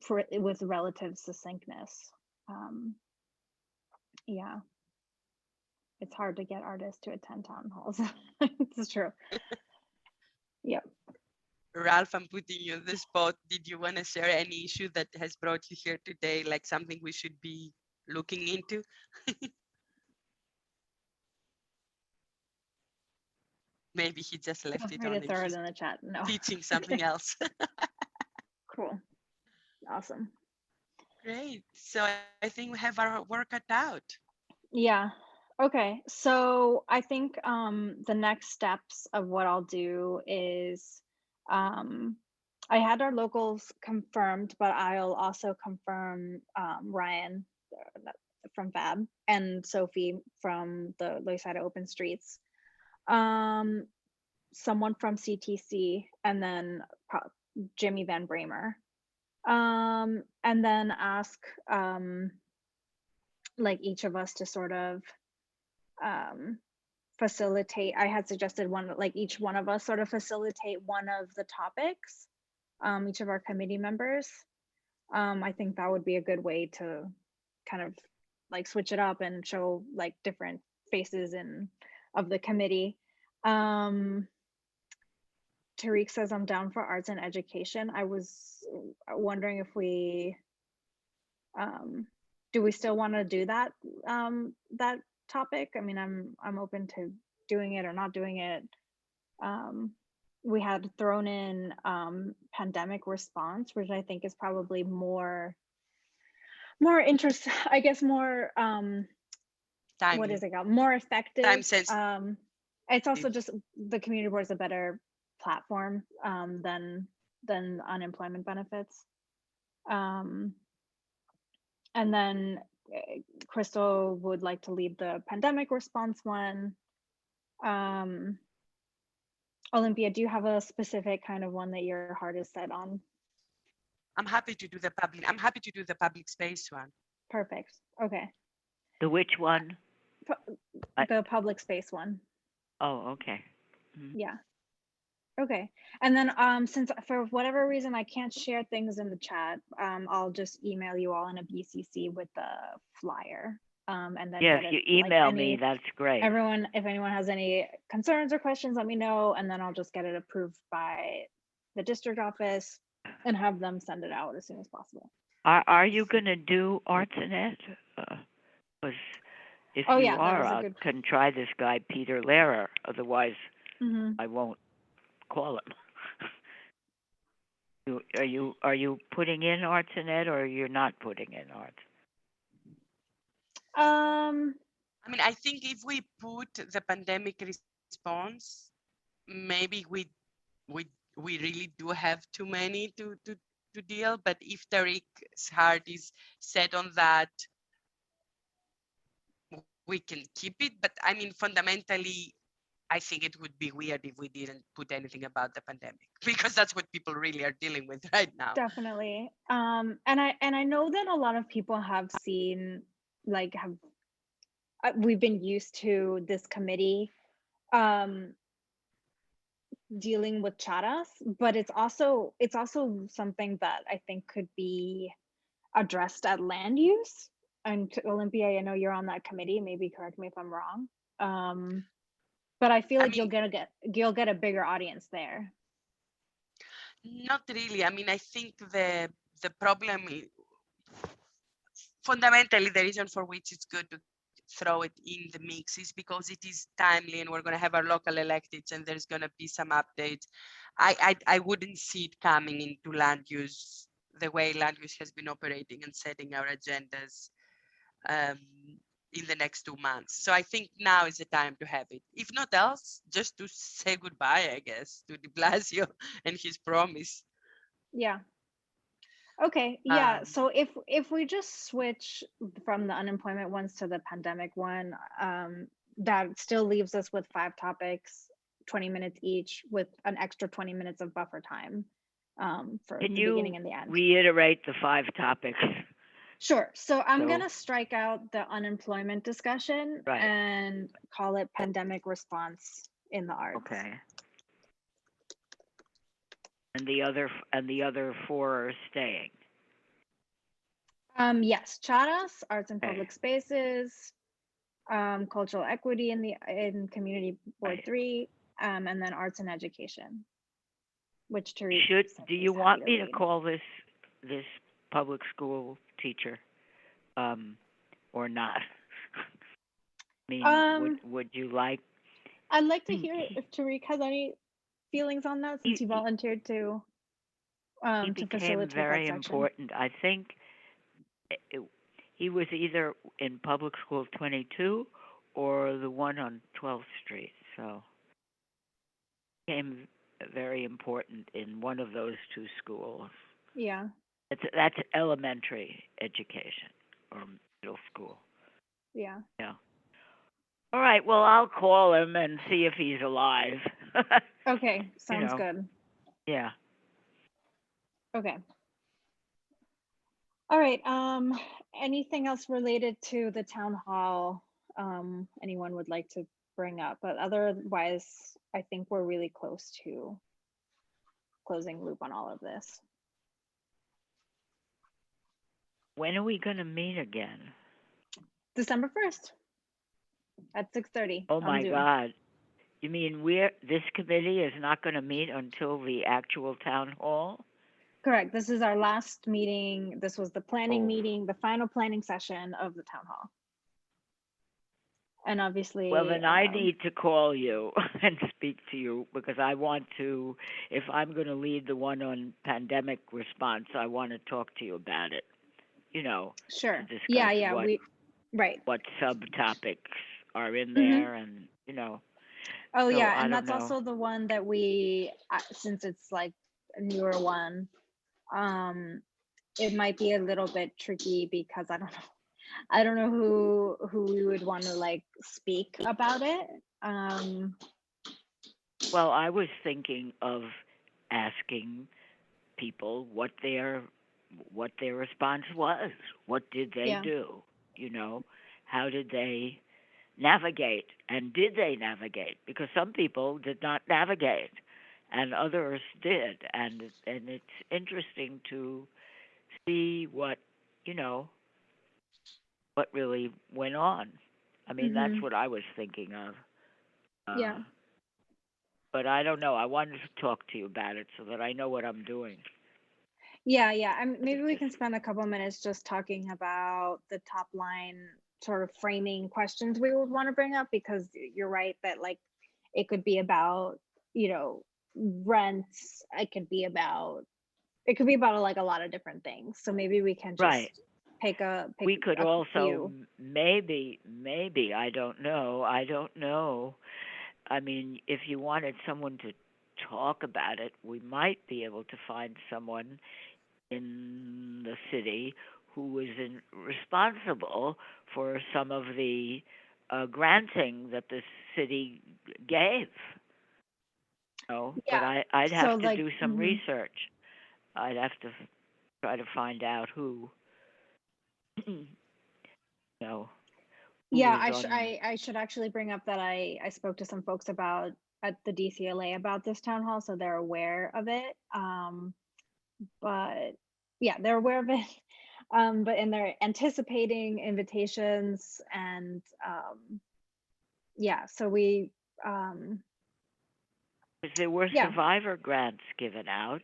with relative succinctness. Yeah, it's hard to get artists to attend town halls. It's true. Yep. Ralph, I'm putting you on the spot. Did you want to share any issue that has brought you here today, like something we should be looking into? Maybe he just left Feel it free on to and throw it he's in the chat. No. teaching something else. Cool. Awesome. Great. So I think we have our work cut out. Yeah. Okay. So I think the next steps of what I'll do is I had our locals confirmed, but I'll also confirm Ryan from Fab and Sophie from the Lakeside Open Streets, someone from CTC, and then Jimmy Van Bramer, and then ask each of us to sort of facilitate. I had suggested each one of us sort of facilitate one of the topics, each of our committee members. I think that would be a good way to kind of switch it up and show different faces of the committee. Tariq says I'm down for arts and education. I was wondering if we do we still want to do that that topic? I mean, I'm open to doing it or not doing it. We had thrown in pandemic response, which I think is probably more interest, I guess, more what is it called? More effective. Time sensitive. It's also just the community board is a better platform than unemployment benefits. And then Crystal would like to lead the pandemic response one. Olympia, do you have a specific kind of one that your heart is set on? I'm happy to do the public space one. Perfect. Okay. The which one? The public space one. Oh, okay. Mm-hmm. Yeah. Okay. And then since for whatever reason I can't share things in the chat, I'll just email you all in a BCC with the flyer. And then if you email me, that's great. Everyone, if anyone has any concerns or questions, let me know, and then I'll just get it approved by the district office and have them send it out as soon as possible. Are you going to do arts and ed? If Oh you yeah, that are, is a I good. can try this guy Peter Lehrer. Otherwise, Hmm. I won't call him. Are you putting in arts and ed, or you're not putting in arts? Um, I mean, I think if we put the pandemic response, maybe we we really do have too many to deal. But if Tariq's heart is set on that, we can keep it. But I mean, fundamentally, I think it would be weird if we didn't put anything about the pandemic because that's what people really are dealing with right now. definitely. And I know that a lot of people have seen, like, have we've been used to this committee um dealing with charas, but it's also something that I think could be addressed at land use. And Olympia, I know you're on that committee. Maybe correct me if I'm wrong. Um, but I feel I like mean, you'll get a bigger audience there. not really. I mean, I think the problem is fundamentally the reason for which it's good to throw it in the mix is because it is timely and we're going to have our local elections and there's going to be some updates. I wouldn't see it coming into land use the way land use has been operating and setting our agendas um, in the next 2 months. So I think now is the time to have it. If not else, just to say goodbye, I guess, to De Blasio and his promise. Yeah. Okay. Yeah. Um, So if we just switch from the unemployment ones to the pandemic one, that still leaves us with 5 topics, 20 minutes each, with an extra 20 minutes of buffer time for Can the beginning you and the end. reiterate the 5 topics? Sure. So I'm So gonna strike out the unemployment discussion right. and call it pandemic response in the arts. Okay. And the other four are staying. Yes, charas, arts and Okay. public spaces, cultural equity in community board Right. 3, and then arts and education, which Tariq Do is you happy want to me to lead. call this public school teacher, um, or not? I mean, Um, would you like? I'd like to He hear if Tariq has any feelings on that, since he he volunteered to became facilitate that very section. important. I think it, he was either in Public School 22 or the one on 12th Street. So became very important in one of those two schools. Yeah. That's elementary education or middle school. Yeah. Yeah. All right. Well, I'll call him and see if he's alive. Okay. you Sounds know. good. Yeah. Okay. All right. Anything else related to the town hall? Anyone would like to bring up? But otherwise, I think we're really close to closing loop on all of this. When are we going to meet again? December 1st at 6:30 Oh on my Zoom. God. You mean this committee is not going to meet until the actual town hall? Correct. This is our last meeting. This was the planning Oh. meeting, the final planning session of the town hall. And obviously, Well, then I need to call you and speak to you because I want to, if I'm going to lead the one on pandemic response, I want to talk to you about it, to sure. discuss Yeah, right. what subtopics are in Hmm. there and, Oh so yeah, I and don't that's know. also the one that since it's like a newer one, it might be a little bit tricky because I don't know who we would want to like speak about it. Well, I was thinking of asking people what their response was. What did they Yeah. do? How did they navigate, and did they navigate? Because some people did not navigate and others did, and it's interesting to see you know what really went on. I mean, that's Hmm. what I was thinking of. uh, Yeah. but I don't know, I wanted to talk to you about it so that I know what I'm doing. Yeah. Maybe we can spend a couple minutes just talking about the top line sort of framing questions we would want to bring up, because you're right that like it could be about, you know, rents. It could be about like a lot of different things. So maybe we can Right. just pick We could a also few. maybe I don't know. I mean, if you wanted someone to talk about it, we might be able to find someone in the city who was responsible for some of the granting that the city gave. But Yeah. I'd So have to like, do some research. I'd have to try to find out who, you know, who yeah, was on. I should actually bring up that I spoke to some folks about at the DCLA about this town hall, so they're aware of it. But yeah, they're aware of it. But and they're anticipating invitations and yeah, so we um 'Cause there were yeah, survivor grants given out,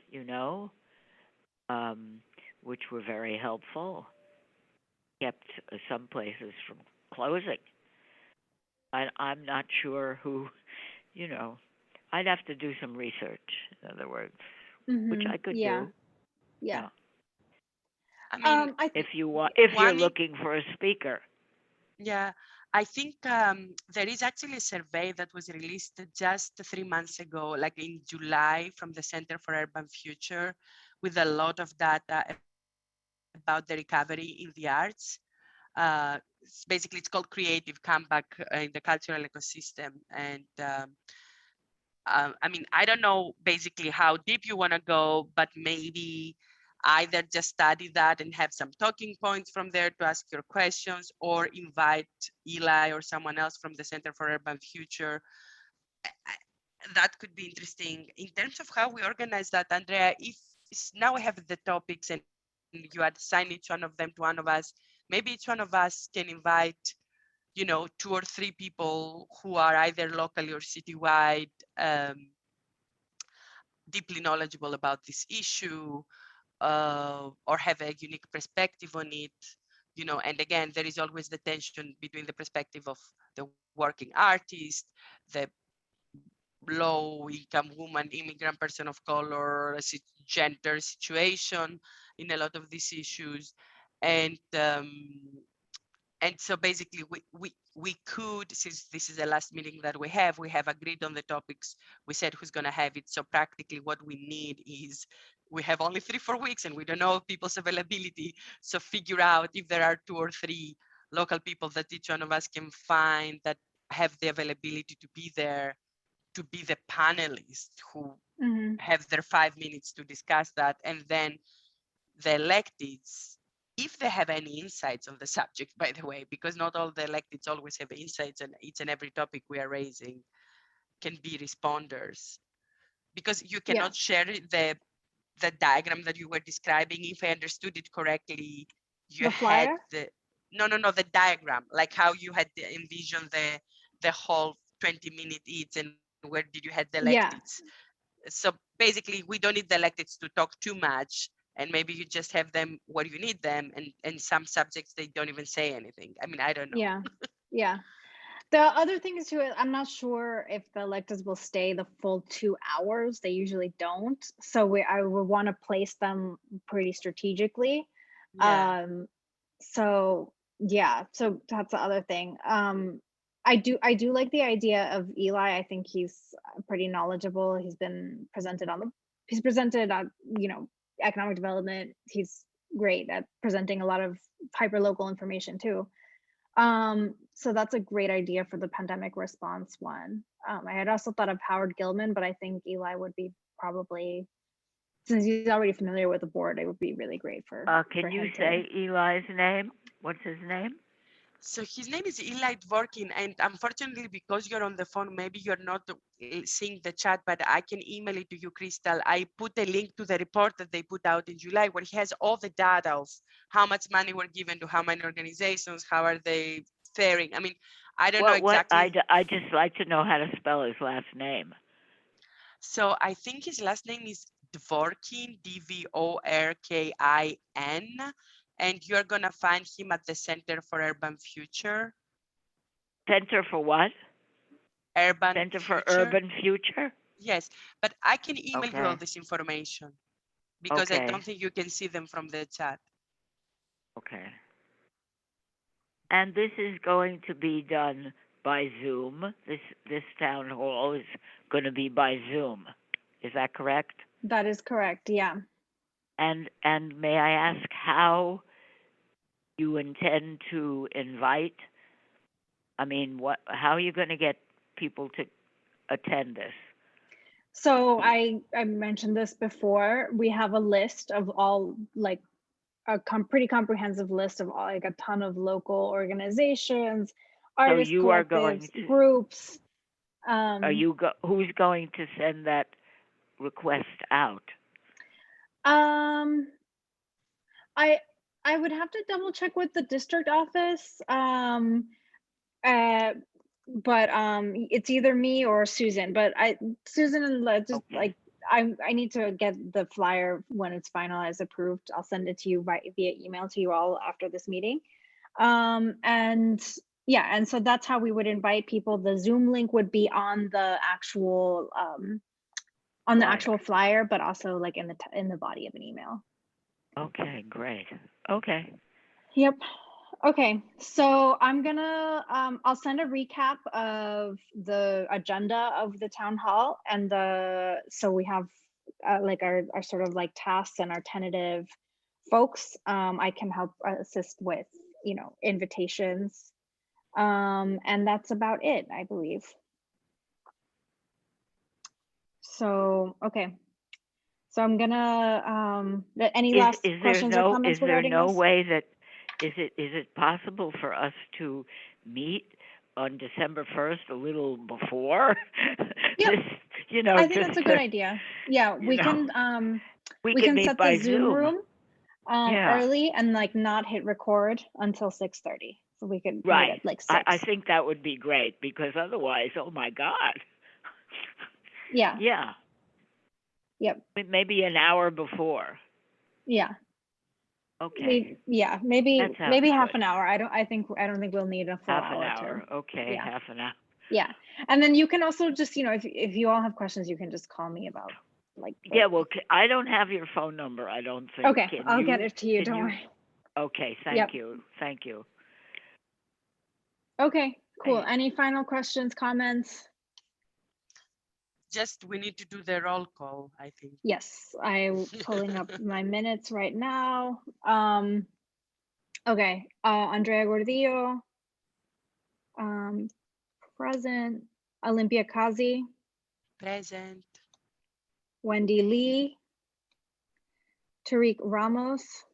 um, which were very helpful. Kept some places from closing. I'm not sure who, you know. I'd have to do some research. In other words, which I could yeah, do. yeah. Yeah. I mean, I If you're one looking for a speaker. Yeah, I think there is actually a survey that was released just 3 months ago, like in July, from the Center for Urban Future, with a lot of data about the recovery in the arts. Basically, it's called Creative Comeback in the Cultural Ecosystem. And I mean, I don't know basically how deep you want to go, but maybe either just study that and have some talking points from there to ask your questions, or invite Eli or someone else from the Center for Urban Future. That could be interesting. In terms of how we organize that, Andrea, if now we have the topics and you assign each one of them to one of us, maybe each one of us can invite, 2 or 3 people who are either locally or citywide, um, deeply knowledgeable about this issue, or have a unique perspective on it. And again, there is always the tension between the perspective of the working artist, the low income woman, immigrant person of color, gender situation in a lot of these issues. And um, and so basically we could, since this is the last meeting that we have agreed on the topics. We said who's going to have it. So practically what we need is, we have only 3-4 weeks and we don't know people's availability. So figure out if there are 2 or 3 local people that each one of us can find that have the availability to be there, to be the panelists who have their 5 minutes to discuss that. And then the electeds, if they have any insights on the subject, by the way, because not all the electeds always have insights on each and every topic we are raising, can be responders. Because you yeah, cannot share the diagram that you were describing. If I understood it correctly, you the had flyer. no, the diagram, like how you had envisioned the whole 20-minute each, and where did you had the electeds. Yeah, So basically, we don't need the electeds to talk too much, and maybe you just have them where you need them, and some subjects they don't even say anything. I mean, I don't know. yeah, yeah. The other thing is too, I'm not sure if the electives will stay the full 2 hours. They usually don't. So I would want to place them pretty strategically. Yeah, Um, so yeah, so that's the other thing. I do like the idea of Eli. I think he's pretty knowledgeable. He's presented on, economic development. He's great at presenting a lot of hyper local information too. So that's a great idea for the pandemic response one. I had also thought of Howard Gilman, but I think Eli would be probably, since he's already familiar with the board, it would be really great for Can you him to. say Eli's name? What's his name? so his name is Eli Dvorkin, and unfortunately, because you're on the phone, maybe you're not seeing the chat, but I can email it to you, Crystal. I put a link to the report that they put out in July, where he has all the data of how much money were given to how many organizations, how are they faring. I mean, I don't know What exactly. I just like to know how to spell his last name. So I think his last name is Dvorkin, Dvorkin, and you're gonna find him at the Center for Urban Future. Center for what? Urban Center for Future. Urban Future? Yes, but I can email you all Okay. this information because I don't think you can see them from the chat. Okay. And this is going to be done by Zoom. This town hall is going to be by Zoom. Is that correct? That is correct. Yeah. And may I ask how you intend to invite? I mean, how are you going to get people to attend this? So I mentioned this before. We have a list of all, like a pretty comprehensive list of all, like a ton of local organizations, artist you are going collectives, to- groups. Who's going to send that request out? I would have to double check with the district office. But it's either me or Susan. But Susan and just Okay. like I need to get the flyer when it's finalized, approved. I'll send it to you via email to you all after this meeting. And yeah, and so that's how we would invite people. The Zoom link would be on the actual flyer, but also like in the body of an email. Okay, great. Okay. Yep. Okay, so I'm gonna I'll send a recap of the agenda of the town hall and so we have like our sort of like tasks and our tentative folks. I can help assist with, invitations. And that's about it, I believe. So, okay. So I'm gonna any last questions or comments regarding this? Way that is it possible for us to meet on December 1st a little before? Yep. This, I think that's a good idea. Yeah, we can meet set by the Zoom room Yeah. early and like not hit record until 6:30. So we could meet Right. at like 6. I think that would be great because otherwise, oh my God. Yeah. Yeah. Yep. Maybe an hour before. Yeah. Okay. Maybe That sounds half good. an hour. I don't think we'll need a full Half hour. an hour. Okay, Yeah. half an hour. Yeah. And then you can also just, if you all have questions, you can just call me about like Yeah, well, I don't have your phone number, I don't think. Okay, Can I'll you? get it to you, Can don't worry. Okay, Yep. thank you. Thank you. Okay, cool. Hey. Any final questions, comments? Just we need to do the roll call, I think. Yes, I'm pulling up my minutes right now. Okay, Andrea Gordillo, present. Olympia Kazi, Present. Wendy Lee, Tariq Ramos.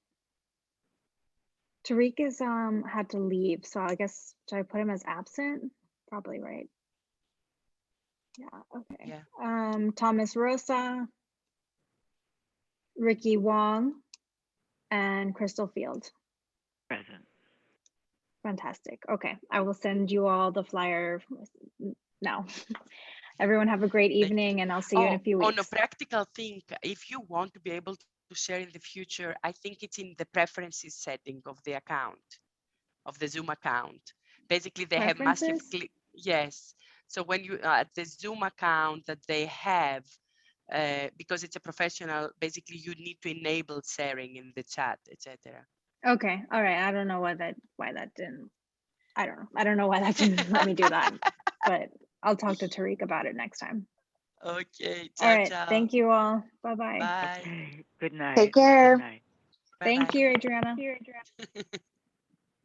Tariq is had to leave, so I guess should I put him as absent? Probably right. Yeah, okay. Yeah. Thomas Rosa, Ricky Wong, and Crystal Field. Present. Fantastic. Okay, I will send you all the flyer now. Everyone have a great evening, and I'll see you in a few weeks. On a practical thing, if you want to be able to share in the future, I think it's in the preferences setting of the account, of the Zoom account. Basically, they have massive, yes. So when you, the Zoom account that they have, because it's a professional, basically you need to enable sharing in the chat, etc. Okay, all right. I don't know why that didn't. I don't know why that didn't let me do that, but I'll talk to Tariq about it next time. Okay. All right. Thank you all. Bye-bye. Bye. Okay. Good night. Take care. Good night. Thank you, Adriana.